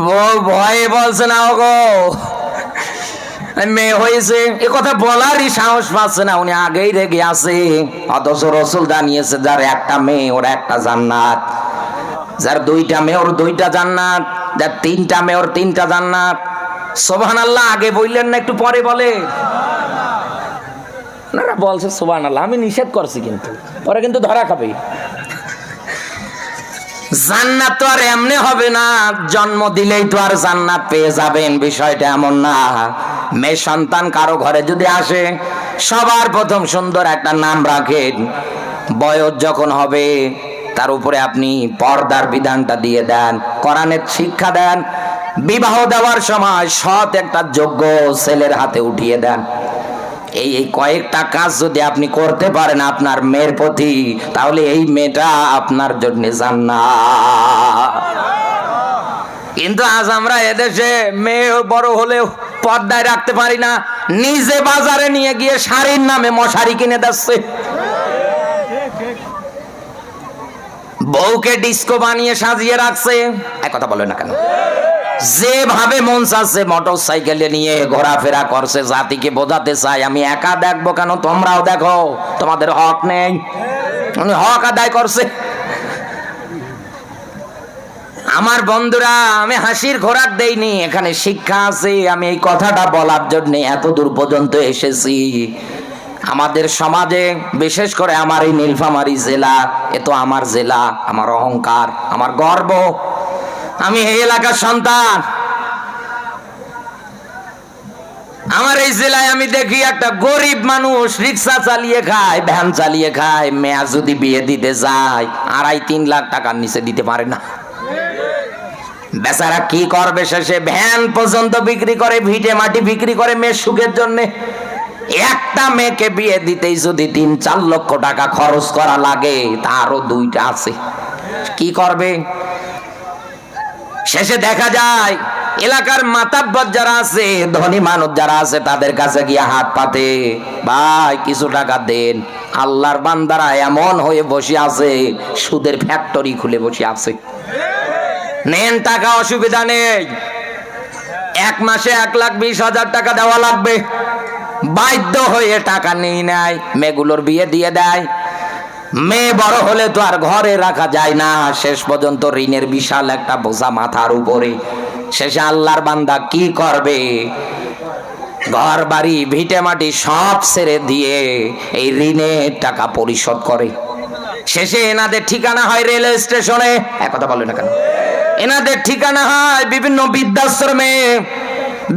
বউ ভয়ে বলছে না ওগো মেয়ে হয়েছে, এ কথা বলারই সাহস পাচ্ছে না, উনি আগেই রেগে আছে। অথচ রাসূল জানিয়েছে যার একটা মেয়ে ওর একটা জান্নাত, যার দুইটা মেয়ে ওর দুইটা জান্নাত, যার তিনটা মেয়ে ওর তিনটা জান্নাত। সুবহানাল্লাহ আগে বললেন না, একটু পরে বলে না বলছে সুবহানাল্লাহ। আমি নিষেধ করছি, কিন্তু পরে কিন্তু ধরা খাবে। জান্নাত তো আর এমনি হবে না, জন্ম দিলেই তো আর জান্নাত পেয়ে যাবেন, বিষয়টা এমন না। মেয়ে সন্তান কারো ঘরে যদি আসে, সবার প্রথম সুন্দর একটা নাম রাখেন। বয়স যখন হবে তার উপরে আপনি পর্দার বিধানটা দিয়ে দেন, কোরআনের শিক্ষা দেন। বিবাহ দেওয়ার সময় সৎ একটা যোগ্য ছেলের হাতে উঠিয়ে দেন। এই কয়েকটা কাজ যদি আপনি করতে পারেন আপনার মেয়ের প্রতি, তাহলে এই মেয়েটা আপনার জন্য জান্নাত। কিন্তু আজ আমরা এদেশে মেয়ে বড় হলেও পর্দায় রাখতে পারি না, নিজে বাজারে নিয়ে গিয়ে শাড়ির নামে মশারি কিনে দিচ্ছে। বউকে ডিস্কো বানিয়ে সাজিয়ে রাখছে। এক কথা বলে না কেন? যেভাবে মন চাচ্ছে মোটর সাইকেলে নিয়ে ঘোরাফেরা করছে, জাতিকে বোঝাতে চাই আমি একা দেখবো কেন, তোমরাও দেখো, তোমাদের হক নেই। উনি হক আদায় করছে। আমার বন্ধুরা, আমি হাসির খোরাক দেইনি, এখানে শিক্ষা আছে। আমি এই কথাটা বলার জন্য এত দূর পর্যন্ত এসেছি। আমাদের সমাজে, বিশেষ করে আমার এই নীলফামারী জেলা, এ তো আমার জেলা, আমার অহংকার, আমার গর্ব। আমি এই এলাকার সন্তান। আমার এই জেলায় আমি দেখি একটা গরিব মানুষ রিক্সা চালিয়ে খায়, ভ্যান চালিয়ে খায়, মেয়া যদি বিয়ে দিতে যায় 2.5-3 লাখ টাকার নিচে দিতে পারে না। বেচারা কি করবে? শেষে ভ্যান পর্যন্ত বিক্রি করে, ভিটে মাটি বিক্রি করে মেয়ের সুখের জন্য। একটা মেয়েকে বিয়ে দিতেই যদি 3-4 লক্ষ টাকা খরচ করা লাগে, তারও দুইটা আছে, কি করবে? শেষে দেখা যায় এলাকার মাতাব্বর যারা আছে, ধনী মানুষ যারা আছে, তাদের কাছে গিয়ে হাত পাতে, ভাই কিছু টাকা দেন। আল্লাহর বান্দারা এমন হয়ে বসে আছে, সুদের ফ্যাক্টরি খুলে বসে আছে। নেন টাকা, অসুবিধা নেই, 1 মাসে 1,20,000 টাকা দেওয়া লাগবে। বাধ্য হয়ে টাকা নিয়ে নেয়, মেয়েগুলোর বিয়ে দিয়ে দেয়। মেয়ে বড় হলে তো আর ঘরে রাখা যায় না, শেষ পর্যন্ত ঋণের বিশাল একটা বোঝা মাথার উপরে। শেষে আল্লাহর বান্দা কি করবে? ঘর বাড়ি ভিটে মাটি সব ছেড়ে দিয়ে এই ঋণের টাকা পরিশোধ করে। শেষে এনাদের ঠিকানা হয় রেল স্টেশনে। একথা বলে না কেন? এনাদের ঠিকানা হয় বিভিন্ন বৃদ্ধাশ্রমে,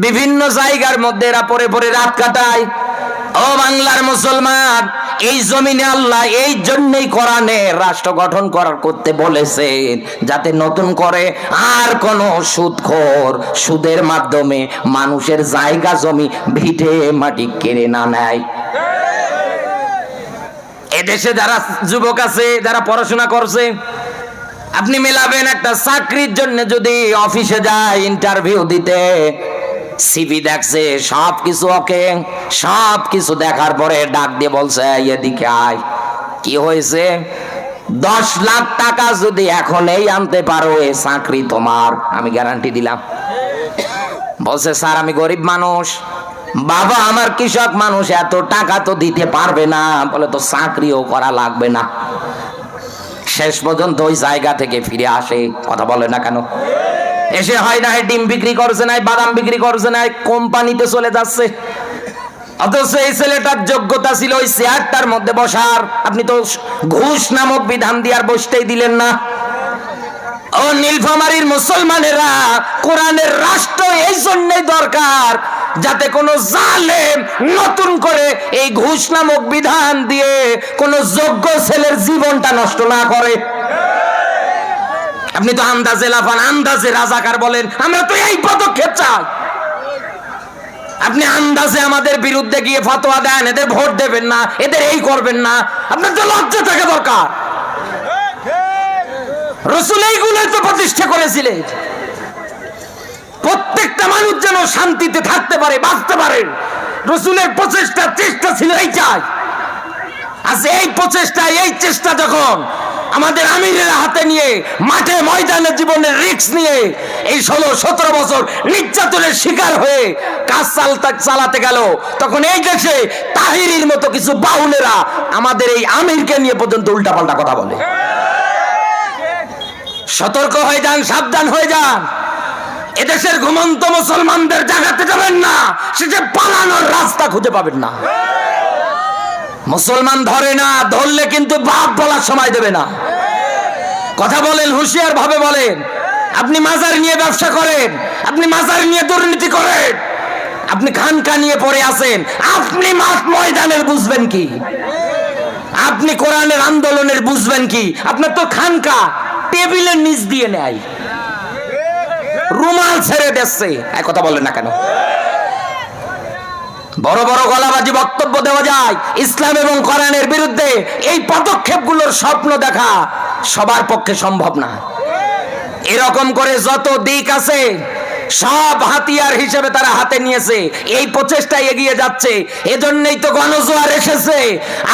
বিভিন্ন জায়গার মধ্যে এরা পরে পরে রাত কাটায়। ও বাংলার মুসলমান, এই জমিনে আল্লাহ এই জন্যই কোরআনে রাষ্ট্র গঠন করতে বলেছেন, যাতে নতুন করে আর কোন সুদখোর সুদের মাধ্যমে মানুষের জায়গা জমি ভিটে মাটি কেড়ে না নেয়। এদেশে যারা যুবক আছে, যারা পড়াশোনা করছে, আপনি মেলাবেন একটা চাকরির জন্য যদি অফিসে যায় ইন্টারভিউ দিতে, সিভি দেখছে, সবকিছু ওকে, সবকিছু দেখার পরে ডাক দিয়ে বলছে এদিকে আয়। কি হয়েছে? 10 লাখ টাকা যদি এখন এই আনতে পারো, এই চাকরি তোমার, আমি গ্যারান্টি দিলাম। বলছে স্যার আমি গরিব মানুষ, বাবা আমার কৃষক মানুষ, এত টাকা তো দিতে পারবে না। বলে তো চাকরিও করা লাগবে না। শেষ পর্যন্ত ওই জায়গা থেকে ফিরে আসে। কথা বলে না কেন? এসে হয় না ডিম বিক্রি করছে না, বাদাম বিক্রি করছে না, কোম্পানিতে চলে যাচ্ছে। অথচ এই ছেলেটার যোগ্যতা ছিল ওই চেয়ারটার মধ্যে বসার। আপনি তো ঘুষ নামক বিধান দিয়ে আর বসতেই দিলেন না। ও নীলফামারীর মুসলমানেরা, কোরআনের রাষ্ট্র এই জন্যই দরকার যাতে কোনো জালেম নতুন করে এই ঘুষ নামক বিধান দিয়ে কোনো যোগ্য ছেলের জীবনটা নষ্ট না করে। আপনি তো আন্দাজে লাফান, আন্দাজে রাজাকার বলেন, আমরা তো এই পদক্ষেপ চাই। আপনি আন্দাজে আমাদের বিরুদ্ধে গিয়ে ফতোয়া দেন, এদের ভোট দেবেন না, এদের এই করবেন না। আপনার তো লজ্জা থাকা দরকার। রাসূল এইগুলোই তো প্রতিষ্ঠা করেছিলেন, প্রত্যেকটা মানুষ যেন শান্তিতে থাকতে পারে, বাঁচতে পারে। রাসূলের প্রচেষ্টা, চেষ্টা ছিল এই চাই। আজ এই প্রচেষ্টা, এই চেষ্টা যখন আমাদের আমিরের হাতে নিয়ে মাঠে ময়দানে জীবনের রিস্ক নিয়ে এই 16-17 বছর নির্যাতনের শিকার হয়ে কাজ চালাতে গেল, তখন এই দেশে তাহিরির মতো কিছু বাউলেরা আমাদের এই আমিরকে নিয়ে পর্যন্ত উল্টাপাল্টা কথা বলে। সতর্ক হয়ে যান, সাবধান হয়ে যান। এদেশের ঘুমন্ত মুসলমানদের জাগাতে যাবেন না, সে যে পালানোর রাস্তা খুঁজে পাবেন না। মুসলমান ধরে না, ধরলে কিন্তু বাপ বলার সময় দেবে না। কথা বলেন, হুঁশিয়ার ভাবে বলেন। আপনি মাজার নিয়ে ব্যবসা করেন, আপনি মাজার নিয়ে দুর্নীতি করেন, আপনি খানকা নিয়ে পড়ে আছেন, আপনি মাঠ ময়দানের বুঝবেন কি? আপনি কোরআনের আন্দোলনের বুঝবেন কি? আপনার তো খানকা টেবিলের নিচ দিয়ে নেয়, রুমাল ছেড়ে দিচ্ছে। এক কথা বলেন না কেন? বড় বড় গলাবাজি বক্তব্য দেওয়া যায় ইসলাম এবং কোরআনের বিরুদ্ধে। এই পদক্ষেপগুলোর স্বপ্ন দেখা সবার পক্ষে সম্ভব না। এরকম করে যত দিক আছে সব হাতিয়ার হিসেবে তারা হাতে নিয়েছে, এই প্রচেষ্টায় এগিয়ে যাচ্ছে। এজন্যই তো গণজোয়ার এসেছে।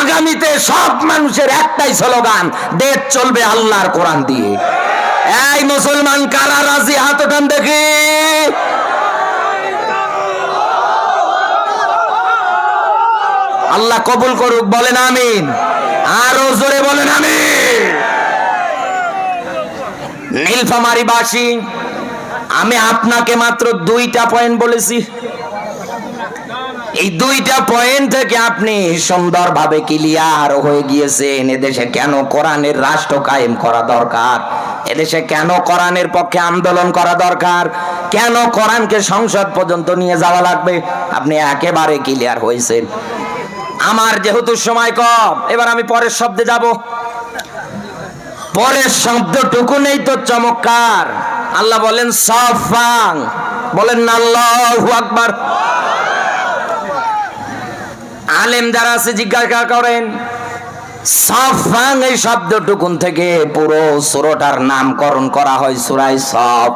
আগামীতে সব মানুষের একটাই স্লোগান, দেশ চলবে আল্লাহর কোরআন দিয়ে। এই মুসলমান কারা রাজি? হাত ওঠান দেখি। আল্লাহ কবুল করুক, বলেন আমিন। আরো জোরে বলেন আমিন। নীলফামারীবাসী, আমি আপনাকে মাত্র 2টা পয়েন্ট বলেছি। এই 2টা পয়েন্ট থেকে আপনি সুন্দরভাবে ক্লিয়ার হয়ে গিয়েছেন এদেশে কেন কোরআনের রাষ্ট্র কায়েম করা দরকার, এদেশে কেন কোরআনের পক্ষে আন্দোলন করা দরকার, কেন কোরআনকে সংসদ পর্যন্ত নিয়ে যাওয়া লাগবে। আপনি একেবারে ক্লিয়ার হয়েছেন। আমার যেহেতু সময় কম, এবার আমি পরের শব্দে যাব। পরের শব্দটুকু নেই তো চমৎকার। আল্লাহ বলেন সাফাং, বলেন না আল্লাহু আকবার। আলেম যারা আছে জিজ্ঞাসা করেন সাফাং এই শব্দটুকুন থেকে পুরো সূরাটার নামকরণ করা হয় সূরা সাফ।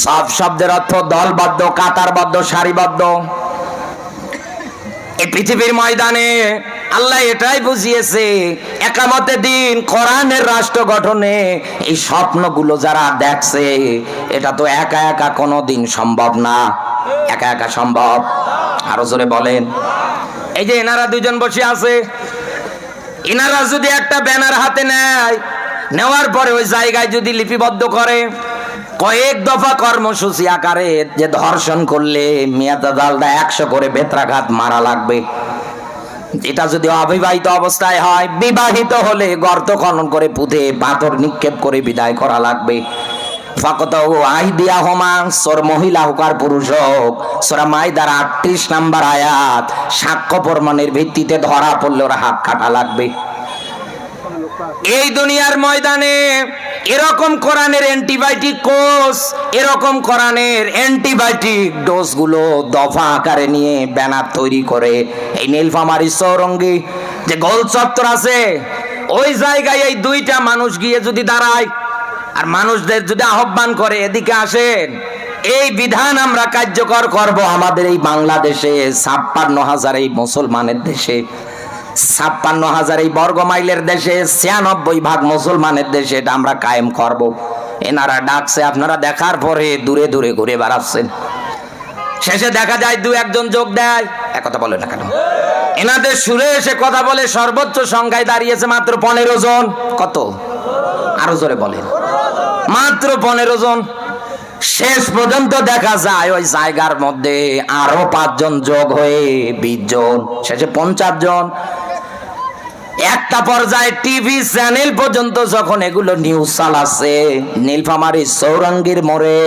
সাফ শব্দের অর্থ দলবদ্ধ, কাতারবদ্ধ, সারিবদ্ধ। এই পৃথিবীর ময়দানে আল্লাহ এটাই বুঝিয়েছে, একামতের দিন কোরআনের রাষ্ট্র গঠনে এই স্বপ্নগুলো যারা দেখছে, এটা তো একা একা কোনোদিন সম্ভব না। একা একা সম্ভব? আরো জোরে বলেন। এই যে এনারা দুজন বসে আছে, এনারা যদি একটা ব্যানার হাতে নেয়, নেওয়ার পরে ওই জায়গায় যদি লিপিবদ্ধ করে কয়েক দফা কর্মসূচি আকারে যে ধর্ষণ করলে মেয়াদালদা 100 করে বেত্রাঘাত মারা লাগবে, এটা যদি অবিবাহিত অবস্থায় হয়, বিবাহিত হলে গর্ত খনন করে পুঁতে পাথর নিক্ষেপ করে বিদায় করা লাগবে। ফাকতাহু আইদিয়াহুমা, সূরা মহিলা হোক আর পুরুষ হোক, সূরা মাইদার 38 নম্বর আয়াত, সাক্ষ্য প্রমাণের ভিত্তিতে ধরা পড়লে ওরা হাত কাটা লাগবে। এই দুনিয়ার ময়দানে এরকম কোরআনের অ্যান্টিবায়োটিক কোর্স, এরকম কোরআনের অ্যান্টিবায়োটিক ডোজ গুলো দফা আকারে নিয়ে ব্যানার তৈরি করে এই নীলফামারী চৌরঙ্গি যে গোল চত্বর আছে, ওই জায়গায় এই 2টা মানুষ গিয়ে যদি দাঁড়ায় আর মানুষদের যদি আহ্বান করে এদিকে আসেন, এই বিধান আমরা কার্যকর করব আমাদের এই বাংলাদেশে, 56,000 এই মুসলমানের দেশে, 56,000 এই বর্গ মাইলের দেশে, 96% মুসলমানের দেশে এটা আমরা কায়েম করব। এনারা ডাকছে, আপনারা দেখার পরে দূরে দূরে ঘুরে বেড়াচ্ছেন। শেষে দেখা যায় 2-1 যোগ দেয়। এক কথা বলে না কেন? এনাদের সুরে এসে কথা বলে সর্বোচ্চ সংখ্যায় দাঁড়িয়েছে মাত্র 15 জন। কত? আরো জোরে বলেন। মাত্র 15 জন। শেষ পর্যন্ত দেখা যায় ওই জায়গার মধ্যে আরো 5 জন যোগ হয়ে 20 জন, শেষে 50 জন। একটা পর্যায়ে টিভি চ্যানেল পর্যন্ত যখন এগুলো নিউজ চালাচ্ছে, নীলফামারী চৌরাঙ্গীর মোড়ে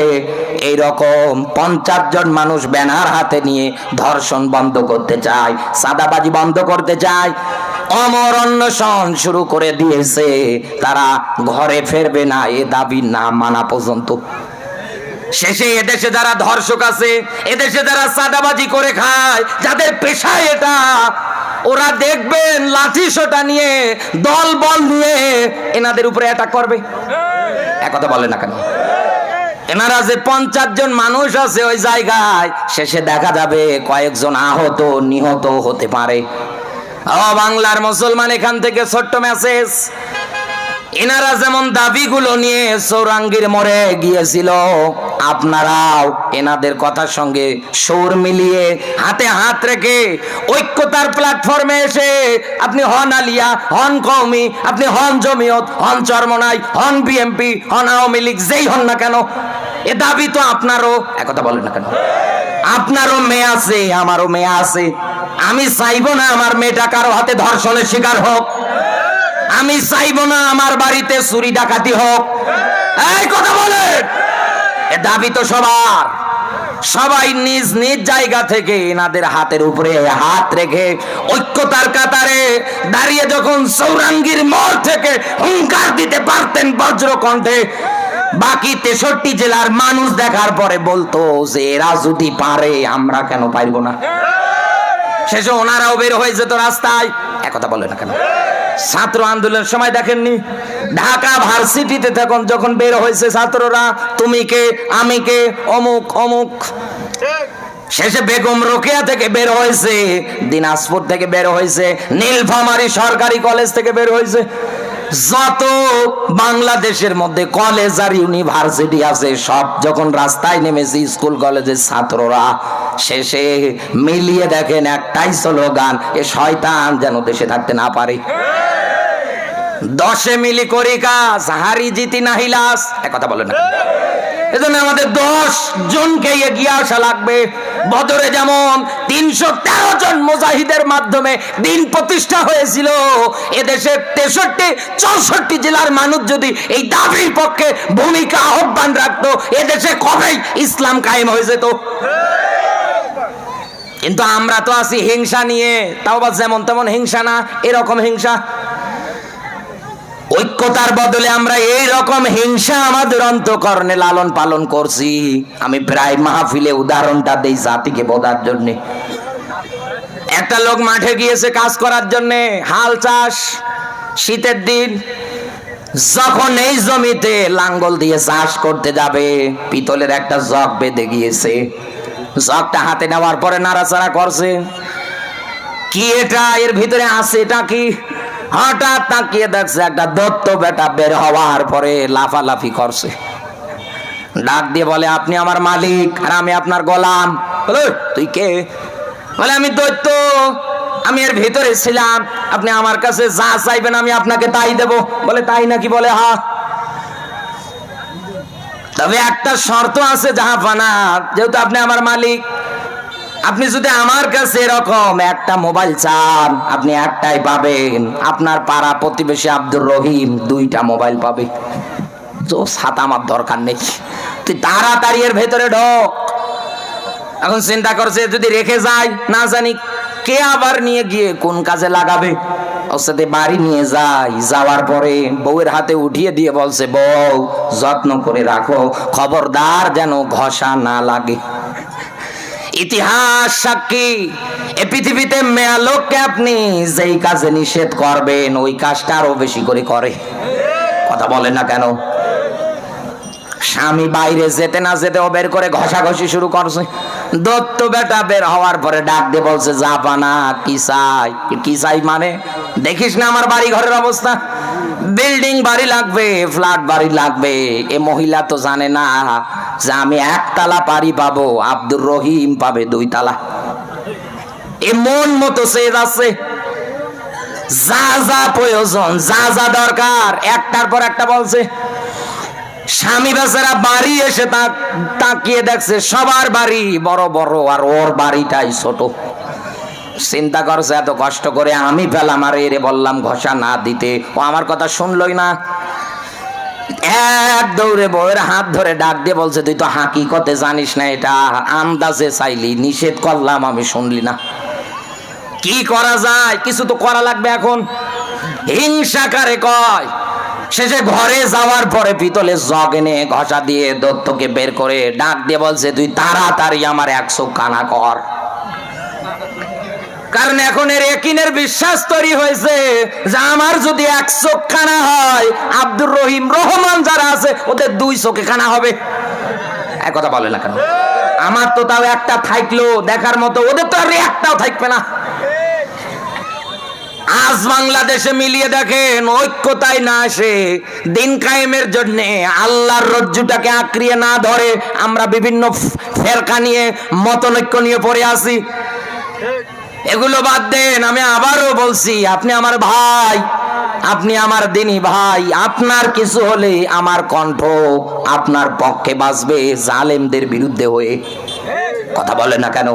এইরকম 50 জন মানুষ ব্যানার হাতে নিয়ে ধর্ষণ বন্ধ করতে চায়, সাদাবাজি বন্ধ করতে চায়, অমর অনশন শুরু করে দিয়েছে। তারা ঘরে ফেরবে না এ দাবি না মানা পর্যন্ত। শেষে এদেশে যারা ধর্ষক আছে, এদেশে যারা সাদাবাজি করে খায়, যাদের পেশায় এটা, ওরা দেখবেন লাঠি সোটা নিয়ে দল বল নিয়ে এনাদের উপরে অ্যাটাক করবে। একথা বলে না কেন? এনারা যে 50 জন মানুষ আছে ওই জায়গায়, শেষে দেখা যাবে কয়েকজন আহত নিহত হতে পারে। ও বাংলার মুসলমান, এখান থেকে ছোট্ট মেসেজ, এনারা যেমন দাবিগুলো নিয়ে চৌরাঙ্গীর মোড়ে গিয়েছিল, আপনারাও এনাদের কথার সঙ্গে সুর মিলিয়ে হাতে হাত রেখে ঐক্যতার প্ল্যাটফর্মে এসে আপনি হন আলিয়া, হন কওমি, আপনি হন জমিয়ত, হন চরমনাই, হন বিএমপি, হন আওয়ামী লীগ, যেই হন না কেন, এ দাবি তো আপনারও। একথা বলেন না কেন? আপনারও মেয়ে আছে, আমারও মেয়ে আছে। আমি চাইবো না আমার মেয়েটা কারো হাতে ধর্ষণের শিকার হোক, আমি চাইবো না আমার বাড়িতে চুরি ডাকাতি হোক। এই কথা বলেন, এ দাবি তো সবার। সবাই নিজ নিজ জায়গা থেকে এনাদের হাতের উপরে হাত রেখে ঐক্যতার কাতারে দাঁড়িয়ে যখন চৌরাঙ্গীর মোড় থেকে হুঙ্কার দিতে পারতেন বজ্র কণ্ঠে, বাকি 63 জেলার মানুষ দেখার পরে বলতো যে এরা যদি পারে আমরা কেন পারবো না। শেষে ওনারাও বের হয়ে যেত রাস্তায়। একথা বলে না কেন? ছাত্র আন্দোলনের সময় দেখেননি, ঢাকা ভার্সিটিতে যখন বের হয়েছে ছাত্ররা, তুমি কে আমি কে অমুক অমুক, শেষে বেগম রোকেয়া থেকে বের হয়েছে, দিনাজপুর থেকে বের হয়েছে, নীলফামারী সরকারি কলেজ থেকে বের হয়েছে, যত বাংলাদেশের মধ্যে কলেজ আর ইউনিভার্সিটি আছে সব যখন রাস্তায় নেমেছে স্কুল কলেজের ছাত্ররা, শেষে মিলিয়ে দেখেন একটাই স্লোগান, এ শয়তান যেন দেশে থাকতে না পারে। 10 মিলি করি কাজ, হারি জিতি নাহি লাস। একথা বলে না? এজন্য আমাদের 10 জনকে এগিয়ে আসা লাগবে। বদরে যেমন 313 জন মুজাহিদের মাধ্যমে দিন প্রতিষ্ঠা হয়েছিল, এদেশের 63-64 জেলার মানুষ যদি এই দাবির পক্ষে ভূমিকা আহ্বান রাখতো, এদেশে কবেই ইসলাম কায়েম হয়ে যেত। কিন্তু আমরা তো আছি হিংসা নিয়ে, তাও বা যেমন তেমন হিংসা না, এরকম হিংসা। ঐক্যতার বদলে আমরা এই রকম হিংসা আমাদের অন্তঃকরণে লালন পালন করছি। আমি প্রায় মাহফিলে উদাহরণটা দেই জাতিকে বোঝার জন্য। একটা লোক মাঠে গিয়েছে কাজ করার জন্য, হাল চাষ, শীতের দিন, যখন এই জমিতে লাঙ্গল দিয়ে চাষ করতে যাবে, পিতলের একটা জগ বেঁধে গিয়েছে। জগটা হাতে নেওয়ার পরে নাড়াচাড়া করছে, কি এটা, এর ভিতরে আছে এটা কি? হঠাৎ তাকিয়ে দেখছে একটা দত্ত বেটা বের হওয়ার পরে লাফালাফি করছে। ডাক দিয়ে বলে, আপনি আমার মালিক আর আমি আপনার গোলাম। বলে, তুই কে? বলে, আমি দৈত্য, আমি এর ভিতরে ছিলাম, আপনি আমার কাছে যা চাইবেন আমি আপনাকে তাই দেব। বলে, তাই নাকি? বলে, হ্যাঁ, তবে একটা শর্ত আছে জাহাপানা, যেহেতু আপনি আমার মালিক, আপনি যদি আমার কাছে এরকম একটা মোবাইল চান আপনি একটাই পাবেন, আপনার পাড়া প্রতিবেশী আব্দুর রহিম 2টা মোবাইল পাবে। তো ছাতা আমার দরকার নেই, তুই তাড়াতাড়ি এর ভেতরে ঢোক। এখন চিন্তা করছে যদি রেখে যায়, না জানি কে আবার নিয়ে গিয়ে কোন কাজে লাগাবে। ওর সাথে বাড়ি নিয়ে যায়, যাওয়ার পরে বউয়ের হাতে উঠিয়ে দিয়ে বলছে, বউ যত্ন করে রাখো, খবরদার যেন ঘষা না লাগে। ইতিহাস সাক্ষী, এ পৃথিবীতে মেয়া লোককে আপনি যেই কাজে নিষেধ করবেন ওই কাজটা আরো বেশি করে করে। কথা বলেন না কেন? স্বামী বাইরে যেতে না যেতে ও বের করে ঘষাঘষি শুরু করছে। দত্ত বেটা বের হওয়ার পরে ডাক দিয়ে বলছে, জাপানা কি চাই? কি চাই মানে, দেখিস না আমার বাড়ি ঘরের অবস্থা, বিল্ডিং বাড়ি লাগবে, ফ্ল্যাট বাড়ি লাগবে। এ মহিলা তো জানে না যে আমি 1 তালা বাড়ি পাবো, আব্দুর রহিম পাবে 2 তালা। এ মন মতো সে যাচ্ছে, যা যা প্রয়োজন, যা যা দরকার একটার পর একটা বলছে। স্বামী বেচারা বাড়ি এসে তাকিয়ে দেখছে সবার বাড়ি বড় বড় আর ওর বাড়িটাই ছোট। চিন্তা করছে এত কষ্ট করে আমি পেলাম আর এরে বললাম ঘষা না দিতে, ও আমার কথা শুনলই না। এক দৌড়ে বউয়ের হাত ধরে ডাক দিয়ে বলছে, তুই তো হাকিকতে জানিস না, এটা আন্দাজে চাইলি, নিষেধ করলাম আমি শুনলি না। কি করা যায়? কিছু তো করা লাগবে এখন। হিংসা কারে কয়? শেষে ঘরে যাওয়ার পরে পিতলের জগ এনে ঘষা দিয়ে দত্তকে বের করে ডাক দিয়ে বলছে, তুই তাড়াতাড়ি আমার 100 কানা কর। কারণ এখন এর একিনের বিশ্বাস তৈরি হয়েছে যে আমার যদি 100 কানা হয়, আব্দুর রহিম রহমান যারা আছে ওদের 2 চোখে কানা হবে। এক কথা বলে না কেন? আমার তো তাও একটা থাকলো দেখার মতো, ওদের তো আর একটাও থাকবে না। আজ বাংলাদেশে মিলিয়ে দেখেন, ঐক্যতায় না আসে, দিন কায়েমের জন্য আল্লাহর রজ্জুটাকে আঁকড়িয়ে না ধরে আমরা বিভিন্ন ফেরকা নিয়ে মতনৈক্য নিয়ে পড়ে আছি। এগুলো বাদ দেন। আমি আবারও বলছি, আপনি আমার ভাই, আপনি আমার দিনী ভাই, আপনার কিছু হলে আমার কণ্ঠ আপনার পক্ষে বাজবে জালেমদের বিরুদ্ধে হয়ে। কথা বলে না কেন?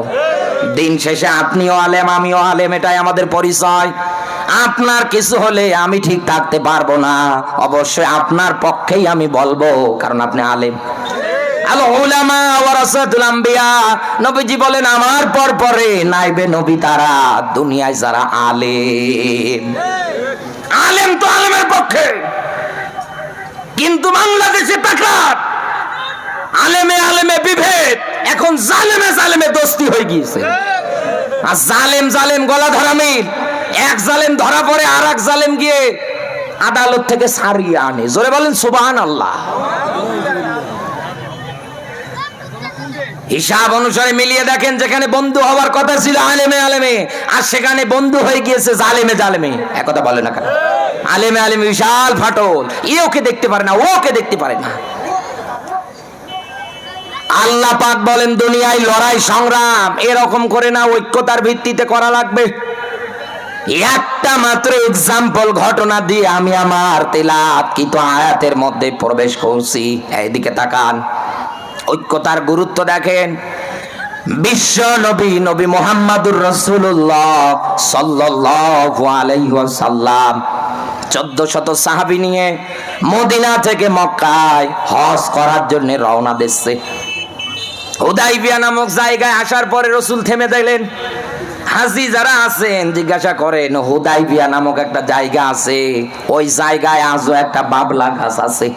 দিন শেষে আপনিও আলেম আমিও আলেম, এটাই আমাদের পরিচয়। আপনার কিছু হলে আমি ঠিক থাকতে পারবো না, অবশ্যই আপনার পক্ষেই আমি বলবো, কারণ আপনি আলেম। আল উলামা ওয়ারাসাতুল আম্বিয়া, নবীজি বলেন আমার পর পরে নাইবে নবী তারা, দুনিয়ায় যারা আলেম। আলেম তো আলেমের পক্ষে, কিন্তু বাংলাদেশে টাকার আলেমে আলেমে বিভেদ, এখন জালেমে জালেমে দোস্তি হয়ে গিয়েছে। আর জালেম জালেম গলা ধরা মিল, এক জালেম ধরা পড়ে আর এক জালেম গিয়ে আদালত থেকে ছাড়িয়ে আনে। জোরে বলেন সুবহানাল্লাহ। হিসাব অনুসারে মিলিয়ে দেখেন, যেখানে বন্ধু হওয়ার কথা ছিল আলেমে আলেমে, আর সেখানে বন্ধু হয়ে গিয়েছে জালেমে জালেমে। একথা বলে না কেন? আলেমে আলেমে বিশাল ফাটল, এ ওকে দেখতে পারে না, ও ওকে দেখতে পারে না। আল্লাহ পাক বলেন দুনিয়ায় লড়াই সংগ্রাম এরকম করে না, ঐক্যতার ভিত্তিতে করা লাগবে। একটা মাত্র এক্সাম্পল ঘটনা দিয়ে আমি আমার তেলাওয়াতকৃত আয়াতের মধ্যে প্রবেশ করছি। এইদিকে তাকান, ঐক্যতার গুরুত্ব দেখেন। বিশ্ব নবী নবী মুহাম্মাদুর রাসূলুল্লাহ সাল্লাল্লাহু আলাইহি ওয়াসাল্লাম 1400 সাহাবী নিয়ে মদিনা থেকে মক্কায় হজ করার জন্য রওনা দিচ্ছে। হুদাইবিয়া নামক জায়গায় আসার পরে রাসূল থেমে দিলেন। হাজী যারা আছেন জিজ্ঞাসা করেন, হুদাইবিয়া নামক একটা জায়গা আছে, ওই জায়গায় আজও একটা বাবলা গাছ আছে।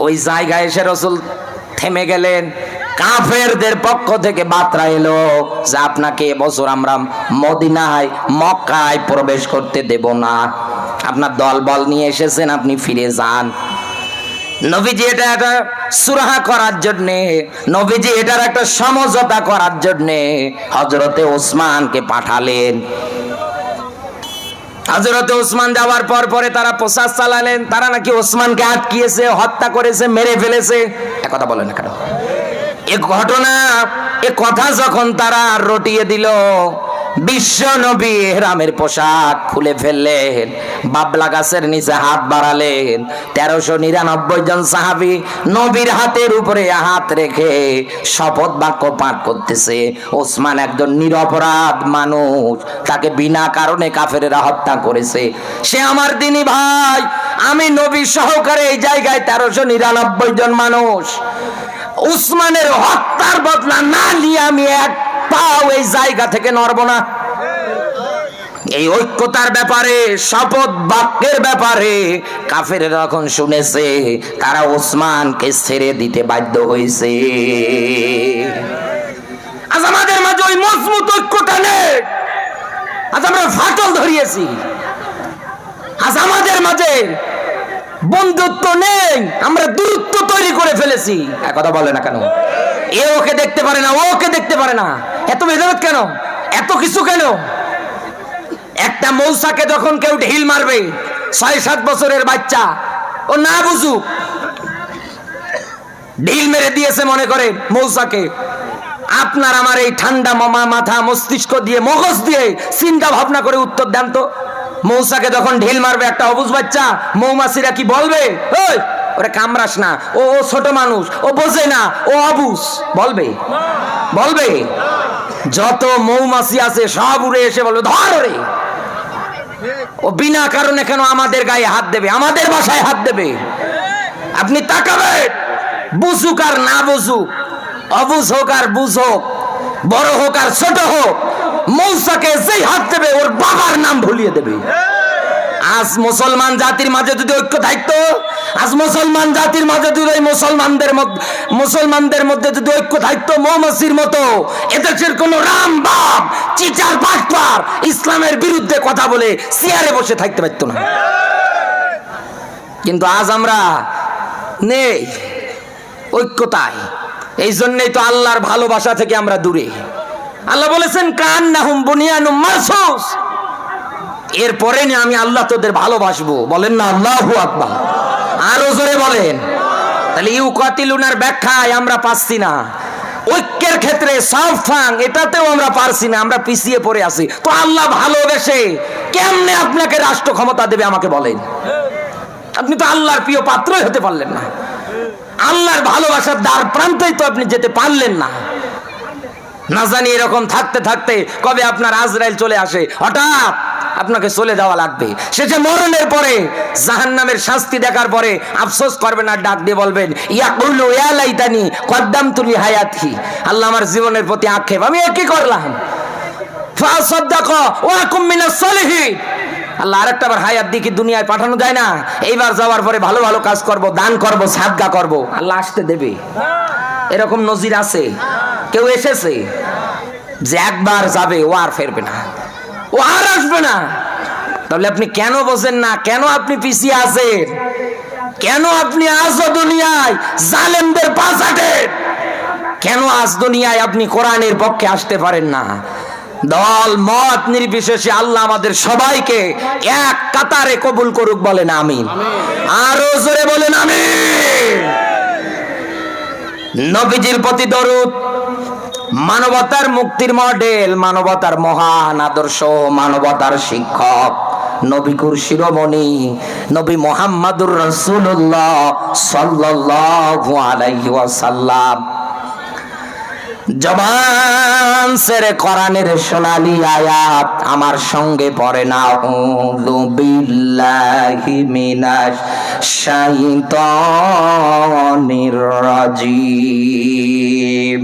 ওই জায়গায় এসে রাসূল থেমে গেলেন। কাফেরদের পক্ষ থেকে বার্তা এলো যে আপনাকে এবছর আমরা মদিনায় মক্কায় প্রবেশ করতে দেব না, আপনার দলবল নিয়ে এসেছেন, আপনি ফিরে যান। নবীজি এটা একটা সুরাহা করার জন্য, নবীজি এটার একটা সমঝোতা করার জন্য হযরতে ওসমানকে পাঠালেন। হযরতে ওসমান যাওয়ার পর পরে তারা প্রচার চালালেন, তারা নাকি ওসমানকে আটকিয়েছে, হত্যা করেছে, মেরে ফেলেছে। একথা বলে না কেন? এ ঘটনা, এ কথা যখন তারা রটিয়ে দিল, বিশ্ব নবী ইহরামের পোশাক খুলে ফেললেন, বাবলা গাছের নিচে হাত বাড়ালেন। 1399 জন সাহাবী নবীর হাতের উপরে হাত রেখে শপথ বাক্য পাঠ করতেছে। ওসমান একজন নিরপরাধ মানুষ, তাকে বিনা কারণে কাফেরেরা হত্যা করেছে, সে আমার দিনী ভাই। আমি নবী সহকারে এই জায়গায় 1399 জন মানুষ, উসমানের হত্যার বদলা না নিয়ে আমি এক পাও এই জায়গা থেকে নড়ব না। এই ঐক্যতার ব্যাপারে, শপথ বাক্যের ব্যাপারে কাফেররা যখন শুনেছে, তারা ওসমানকে ছেড়ে দিতে বাধ্য হয়েছে। আজ আমাদের মাঝে ওই মজবুত ঐক্যটা নেই, আজ আমরা ফাটল ধরিয়েছি। আজ আমাদের মাঝে বন্ধুত্ব নেই, আমরা দূরত্ব তৈরি করে ফেলেছি। একথা বলে না কেন? এ ওকে দেখতে পারে না, ও ওকে দেখতে পারে না। এত ভেদাভেদ কেন? এত কিছু কেন? একটা মৌসাকে যখন কেউ ঢিল মারবে, 6-7 বছরের বাচ্চা, ও না বুঝুক, ঢিল মেরে দিয়েছে মনে করে মৌসাকে। আপনার আমার এই ঠান্ডা মাথা মস্তিষ্ক দিয়ে, মগজ দিয়ে চিন্তা ভাবনা করে উত্তর দেন তো। মৌসাকে যখন ঢিল মারবে একটা অবুঝ বাচ্চা, মৌমাছিরা কি বলবে? ওই ওরে কামড়াস না, ও ছোট মানুষ, ও বোঝে না, ও অবুঝ, বলবে? বলবে? যত মৌমাছি আছে সব উড়ে এসে বলবে ধর রে। ও বিনা কারণে কেন আমাদের গায়ে হাত দেবে, আমাদের বাসায় হাত দেবে? আপনি তাকাবেন, বুঝুক আর না বুঝুক, অবুঝ হোক আর বুঝ হোক, বড় হোক আর ছোট হোক, মৌসাকে যেই হাত দেবে ওর বাবার নাম ভুলিয়ে দেবে। আজ মুসলমান জাতির মাঝে যদি ঐক্য থাকতো, আজ মুসলমান জাতির মাঝে যদি মুসলমানদের মধ্যে যদি ঐক্য থাকতো মৌমাছির মতো, এদেশের কোন রাম বাপ চিচার বাটপার ইসলামের বিরুদ্ধে কথা বলে চেয়ারে বসে থাকতে পারতো না। কিন্তু আজ আমরা নেই ঐক্যতায়, এই জন্যই তো আল্লাহর ভালোবাসা থেকে আমরা দূরে। আল্লাহ বলেছেন কান্নাহুম বুনিয়ানুম মারসুস, এরপরে না আমি আল্লাহ তোদের ভালোবাসবো। বলেন না আল্লাহু আকবার, আরো জোরে বলেন। তাহলে ইউকাতিলুনার ব্যাখ্যায় আমরা পাচ্ছি না, ঐক্যের ক্ষেত্রে সাফাং এটাতেও আমরা পারছি না, আমরা পিছিয়ে পড়ে আছি। তো আল্লাহ ভালোবেসে কেমনে আপনাকে রাষ্ট্র ক্ষমতা দেবে আমাকে বলেন? আপনি তো আল্লাহর প্রিয় পাত্রই হতে পারলেন না, আল্লাহর ভালোবাসার দ্বার প্রান্তেই তো আপনি যেতে পারলেন না। না জানি এরকম থাকতে থাকতে কবে আপনার আজরাইল চলে আসে, হঠাৎ আপনাকে চলে যাওয়া লাগবে। শেষে মরণের পরে জাহান্নামের শাস্তি দেখার পরে আফসোস করবেন আর ডাক দিয়ে বলবেন ইয়াকুলু ইয়া লাইতানি কদ্দামতু লি হায়াতি, আল্লাহ আমার জীবনের প্রতি আক্ষেপ, আমি কি করলাম। ফাসাদদাকা ওয়া আকুম মিনাস সালিহিন, আল্লাহ আরেকটা বার হায়াত দিয়ে কি দুনিয়ায় পাঠানো যায় না? এইবার যাওয়ার পরে ভালো ভালো কাজ করব, দান করব, সাদকা করব, আল্লাহ আসতে দেবে? এরকম নজির আছে? কেউ এসেছে যে একবার যাবে ও আর ফিরবে না, ও আর আসবে না? তাহলে আপনি কেন বোঝেন না? কেন আপনি পিছিয়ে আছেন? কেন আপনি আজও দুনিয়ায় জালেমদের পাশাটে? কেন আজ দুনিয়ায় আপনি কোরআনের পক্ষে আসতে পারেন না? দল মত নির্বিশেষে আল্লাহ আমাদের সবাইকে এক কাতারে কবুল করুক, বলেন আমিন। আরো জোরে বলেন আমিন। নবীজির প্রতি দরুদ, মানবতার মুক্তির মডেল, মানবতার মহান আদর্শ, মানবতার শিক্ষক, নবীকুর শিরোমণি নবী মুহাম্মদুর রাসূলুল্লাহ সাল্লাল্লাহু আলাইহি ওয়াসাল্লাম জবান সেরে কোরআনের সোনালী আয়াত আমার সঙ্গে পড়ে না। আউযু বিল্লাহি মিনাশ শাইতানির রাজিম।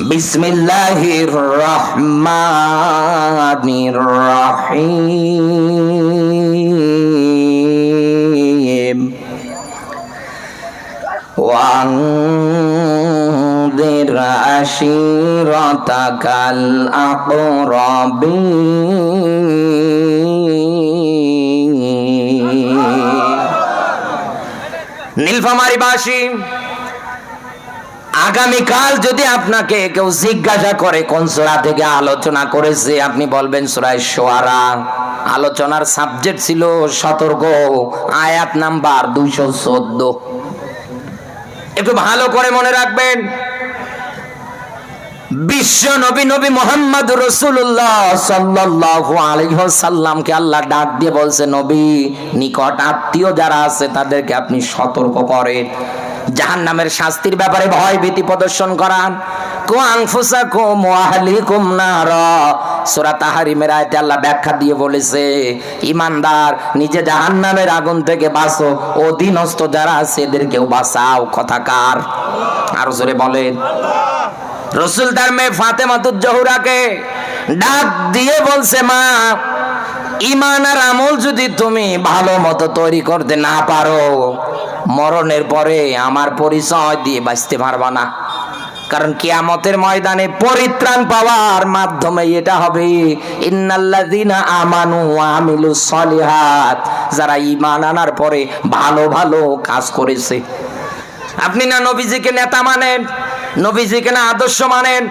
বিসমিল্লাহির রহমানির রহিম। وأنذر عشيرتك الأقربين। নীলফামারীবাসী, আগামীকাল যদি আপনাকে কেউ জিজ্ঞাসা করে কোন সূরা থেকে আলোচনা করেছে, আপনি বলবেন সূরা শুআরা। আলোচনার সাবজেক্ট ছিল সতর্ক, আয়াত নাম্বার 214। একটু ভালো করে মনে রাখবেন, বিশ্ব নবী নবী মুহাম্মদুর রাসূলুল্লাহ সাল্লাল্লাহু আলাইহি ওয়াসাল্লামকে আল্লাহ ডাক দিয়ে বলছে, নবী নিকট আত্মীয় যারা আছে তাদেরকে আপনি সতর্ক করেন, জাহান্নামের শাস্তির ব্যাপারে ভয় ভীতি প্রদর্শন করান। কু আনফুসাকুম ওয়া আহলিকুম নারা, সূরা তাহরিমের আয়াতে আল্লাহ ব্যাখ্যা দিয়ে বলেছে, ঈমানদার নিজে জাহান্নামের আগুন থেকে বাঁচো, অধীনস্থ যারা আছে এদেরকেও বাঁচাও। কথা কার? আরো জোরে বলেন। রাসূল তার মেয়ে ফাতেমাতুজ জোহরাকে ডাক দিয়ে বলছে, মা, ঈমান আর আমল যদি তুমি ভালো মতো তৈরি করতে না পারো, মরণের পরে আমার পরিচয় দিয়ে বাঁচতে পারবা না। কারণ কিয়ামতের ময়দানে পরিত্রাণ পাওয়ার মাধ্যমে এটা হবে, ইন্নাল্লাযীনা আমানু ওয়া আমিলুস সলিহাত, যারা ঈমান আনার পরে ভালো ভালো কাজ করেছে। আপনি না নবীজিকে নেতা মানেন, নবীজিকে না আদর্শ মানেন,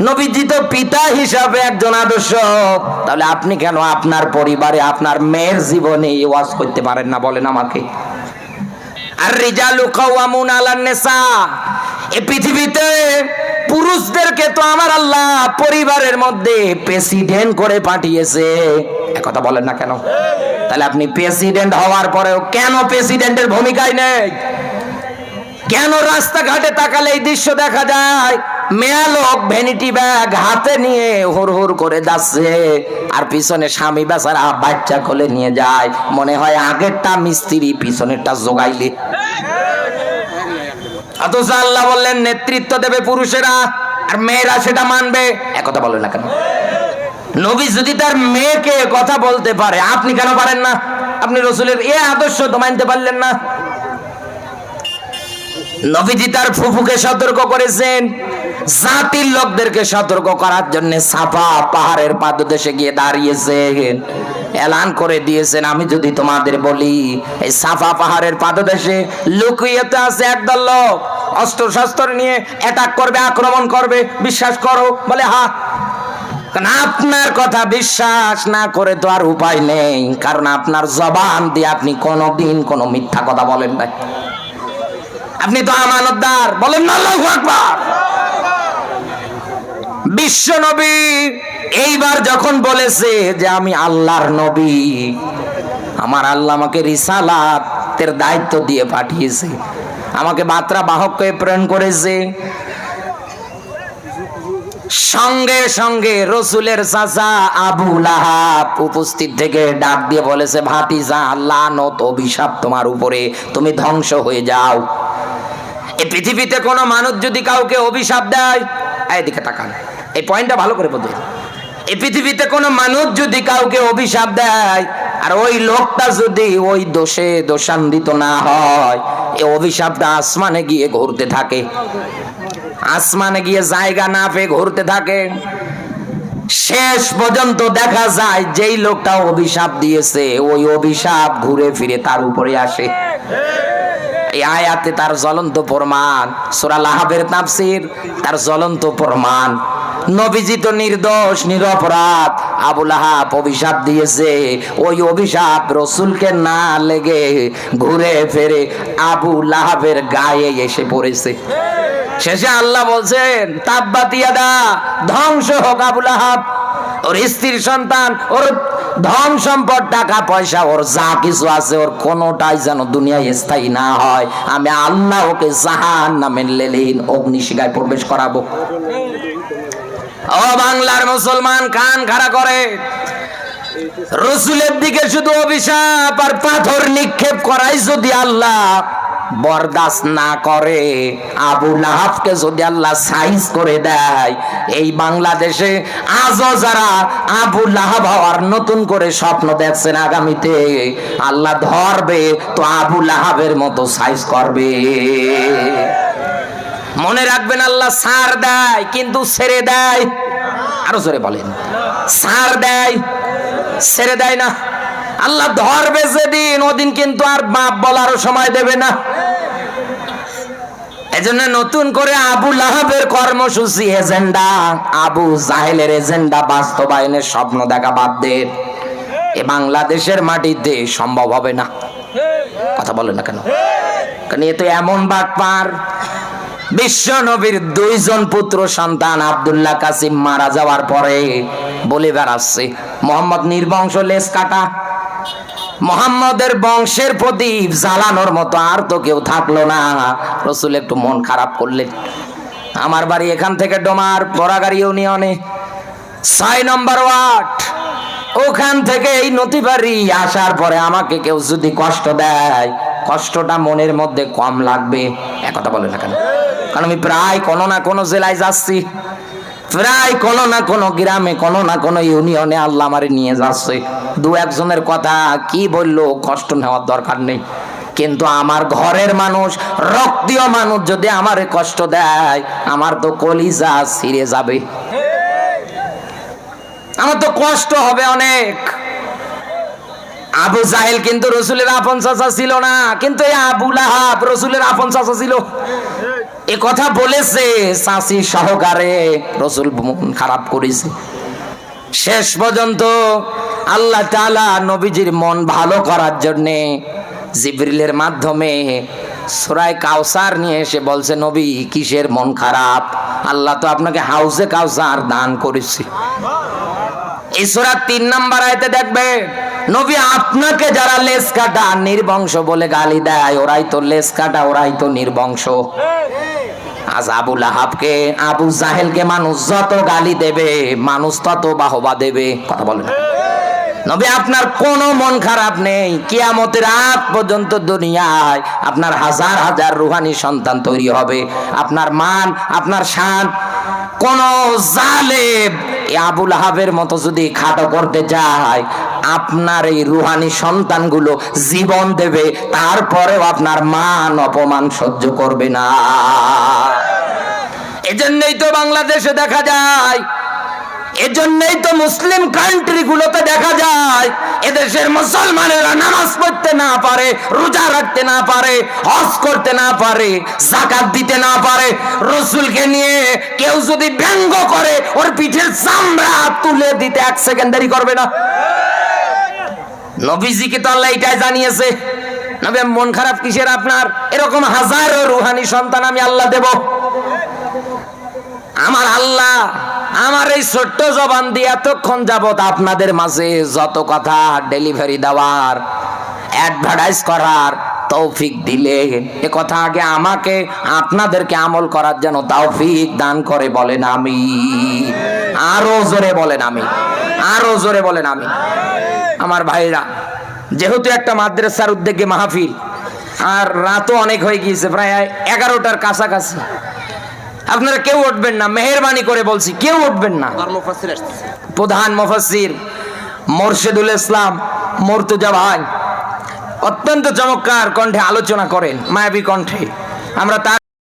নবীজি তো পিতা হিসাবে একজন আদর্শ, তাহলে আপনি কেন আপনার পরিবারে আপনার মেয়ের জীবনে ওয়াজ করতে পারেন না? বলেন আমাকে। আর রিজালু কাওয়ামুনা আলান নিসা, এই পৃথিবীতে পুরুষদেরকে তো আমার আল্লাহ পরিবারের মধ্যে প্রেসিডেন্ট করে পাঠিয়েছে, একথা বলেন না কেন? তাহলে আপনি প্রেসিডেন্ট হওয়ার পরেও কেন প্রেসিডেন্টের ভূমিকায় নেই? কেন রাস্তাঘাটে তাকালে এই দৃশ্য দেখা যায়? মেয়া লোক ভ্যানিটি ব্যাগ হাতে নিয়ে হুড় হুড় করে যাচ্ছে, আর পিছনে স্বামী বেচারা বাচ্চা কোলে নিয়ে যায়। মনে হয় আগেরটা মিস্ত্রি, পিছনেরটা জোগাইলে। অথচ আল্লাহ বললেন নেতৃত্ব দেবে পুরুষেরা, আর মেয়েরা সেটা মানবে। একথা বলে না কেন? নবী যদি তার মেয়েকে কথা বলতে পারে, আপনি কেন পারেন না? আপনি রসুলের এ আদর্শ তো মানতে পারলেন না। নবীজি তার ফুফুকে সতর্ক করেছেন, জাতির লোকদেরকে সতর্ক করার জন্য সাফা পাহাড়ের পাদদেশে গিয়ে দাঁড়িয়েছেন, এলান করে দিয়েছেন, আমি যদি তোমাদের বলি এই সাফা পাহাড়ের পাদদেশে লুকিয়েতে আছে একদল লোক, অস্ত্র শস্ত্র নিয়ে অ্যাটাক করবে, আক্রমণ করবে, বিশ্বাস করো? বলে হ্যাঁ। কারণ আপনার কথা বিশ্বাস না করে তো আর উপায় নেই, কারণ আপনার জবান দিয়ে আপনি কোনোদিন কোনো মিথ্যা কথা বলেন নাই। আপনি তো আমানতদার, বলেন না আল্লাহু আকবার। বিশ্ব নবী এইবার যখন বলেছে যে আমি আল্লাহর নবী, আমার আল্লাহ আমাকে রিসালাতের দায়িত্ব দিয়ে পাঠিয়েছে, আমাকে বার্তা বাহক করে প্রেরণ করেছে, সঙ্গে সঙ্গে রসুলের চাচা আবু লাহাব উপস্থিত থেকে ডাক দিয়ে বলেছে, ভাতিজা, লানত অভিশাপ তোমার উপরে, তুমি ধ্বংস হয়ে যাও। এই পৃথিবীতে কোনো মানুষ যদি কাউকে অভিশাপ দেয়, এদিকে তাকান, এই পয়েন্টটা ভালো করে বলতে, এই পৃথিবীতে কোনো মানুষ যদি কাউকে অভিশাপ দেয় আর ওই লোকটা যদি ওই দোষে দোষান্বিত না হয়, এই অভিশাপটা আসমানে গিয়ে ঘুরতে থাকে, আসমানে গিয়ে জায়গা না পেয়ে ঘুরতে থাকে। শেষ পর্যন্ত দেখা যায় যেই লোকটা অভিশাপ দিয়েছে ওই অভিশাপ ঘুরে ফিরে তার উপরে আসে। এই আয়াতে তার জ্বলন্ত প্রমাণ, সূরা লাহাবের তাফসীর তার জ্বলন্ত প্রমাণ। নবীজি তো নির্দোষ নিরপরাধ, আবু লাহাব অভিশাপ দিয়েছে, ওই অভিশাপ রসুলকে না লেগে ঘুরে ফিরে আবু লাহাবের গায়ে এসে পড়েছে। শেষে আল্লাহ বলছেন, তাব্বাত ইয়াদা, ধ্বংস হোক আবু লাহাব, ওর স্ত্রীর সন্তান, ওর ধন সম্পদ, টাকা পয়সা, ওর যা কিছু আছে, ওর কোনোটাই যেন দুনিয়ায় স্থায়ী না হয়। আমি আল্লাহ ওকে জাহান্নামের লেলিন অগ্নিশিখায় প্রবেশ করাবো। ও বাংলার মুসলমান, কান খাড়া করে, রসুলের দিকে শুধু অভিশাপ আর পাথর নিক্ষেপ করাই যদি আল্লাহ বরদাস্ত না করে, আবু লাহাবকে যদি আল্লাহ সাইজ করে দেয়, এই বাংলাদেশে আজও যারা আবু লাহাব হওয়ার নতুন করে স্বপ্ন দেখছেন, আগামীতে আল্লাহ ধরবে তো আবু লাহাবের মতো সাইজ করবে। মনে রাখবেন, আল্লাহ ছাড় দেয় কিন্তু ছেড়ে দেয়। আরো জোরে বলেন, ছাড় দেয়, ছেড়ে দেয় না। আল্লাহ ধরবে যেদিন, ওদিন কিন্তু আর বাপ বলারও সময় দেবে না। এজন্য নতুন করে আবু লাহাবের কর্মসূচি, এজেন্ডা, আবু জাহেলের এজেন্ডা বাস্তবায়নের স্বপ্ন দেখা বাদ দেন। এ বাংলাদেশের মাটিতে সম্ভব হবে না। কথা বলে না কেন? কারণ এ তো এমন বাটপার, বিশ্ব নবীর দুইজন পুত্র সন্তান আব্দুল্লাহ কাসিম মারা যাওয়ার পরে বলে বেড়াচ্ছে, মোহাম্মদ নির্বংশ, লেজ কাটা। মোহাম্মদের বংশের প্রদীপ জ্বালানোর মতো আর তো কেউ থাকলো না। রসুল একটু মন খারাপ করলেন। আমার বাড়ি এখান থেকে ডোমার বরাগাড়ি ইউনিয়নে 6 নম্বর ওয়ার্ড, ওখান থেকে এই নতিবাড়ি আসার পরে আমাকে কেউ যদি কষ্ট দেয়, কষ্টটা মনের মধ্যে কম লাগবে। একথা বলে না কেন? কারণ আমি প্রায় কোনো না কোনো জেলায় যাচ্ছি, প্রায় কোনো না কোনো গ্রামে, কোনো না কোনো ইউনিয়নে আল্লাহ আমারে নিয়ে যাচ্ছে। দু একজনের কথা কি বললো, কষ্ট নেওয়ার দরকার নেই, কিন্তু আমার ঘরের মানুষ, রক্তীয় মানুষ যদি আমারে কষ্ট দেয়, আমার তো কলিজা ছিঁড়ে যাবে, আমার তো কষ্ট হবে অনেক। আবু জাহেল কিন্তু রসুলের আপন চাচা ছিল না, কিন্তু এই আবু লাহাব রসুলের আপন চাচা ছিল। এ কথা বলেছে চাচি সহকারে, রসুল মন খারাপ করেছে। শেষ পর্যন্ত আল্লাহ তাআলা নবীজির মন ভালো করার জন্যে জিবরিলের মাধ্যমে সূরা কাউসার নিয়ে এসে বলছে, নবী কিসের মন খারাপ? আল্লাহ তো আপনাকে হাউজে কাউসার দান করেছে। এই সূরা 3 নম্বর আয়াতে দেখবে, নবী আপনাকে যারা লেজ কাটা নির্বংশ বলে গালি দেয়, ওরাই তো লেজ কাটা, ওরাই তো নির্বংশ। আজ আবু লাহাবকে, আবু জাহেলকে মানুষ যত গালি দেবে, মানুষ তত বাহবা দেবে। কথা বলেন। নবী আপনার কোনো মন খারাপ নেই, কিয়ামতের আগ পর্যন্ত দুনিয়ায় আপনার হাজার হাজার রুহানি সন্তান তৈরি হবে। আপনার মান, আপনার শান কোন জালেম আবু লাহাবের মতো যদি খাটো করতে চায়, আপনার এই রুহানি সন্তানগুলো জীবন দেবে, তারপরেও আপনার মান অপমান সহ্য করবে না। এজন্যই তো বাংলাদেশে দেখা যায়, এজন্যই তো মুসলিম কান্ট্রি গুলোতে দেখা যায় এদেশের মুসলমানেরা নামাজ পড়তে না পারে, রোজা রাখতে না পারে, হজ করতে না পারে, যাকাত দিতে না পারে। রাসূলকে নিয়ে কেউ যদি ব্যঙ্গ করে, ওর পিঠের চামড়া তুলে দিতে এক সেকেন্ড দেরি করবে না। নবীজিকে তো আল্লাহ এটাই জানিয়েছে। নবী মন খারাপ কিসের আপনার? এরকম হাজারো রুহানি সন্তান আমি আল্লাহ দেব। আমার আল্লাহ আমার এই ছোট্ট জবান দিয়ে এতক্ষণ যাবত আপনাদের মাঝে যত কথা ডেলিভারি দেওয়ার, অ্যাডভার্টাইজ করার তৌফিক দিলে, এ কথা আগে আমাকে আপনাদেরকে আমল করার জন্য তৌফিক দান করে বলেন আমিন। আরো জোরে বলেন আমিন, আরো জোরে বলেন আমিন। আমার ভাইরা, যেহেতু একটা মাদ্রাসার উদ্যোগে মাহফিল, আর রাতও অনেক হয়ে গিয়েছে, প্রায় 11টার কাছাকাছি, আপনারা কেউ উঠবেন না, মেহেরবানি করে বলছি, কেউ উঠবেন না। প্রধান মুফাসসির মোরশেদুল ইসলাম মুর্তজা ভাই অত্যন্ত চমৎকার কণ্ঠে আলোচনা করেন, মায়াবী কণ্ঠে। আমরা তার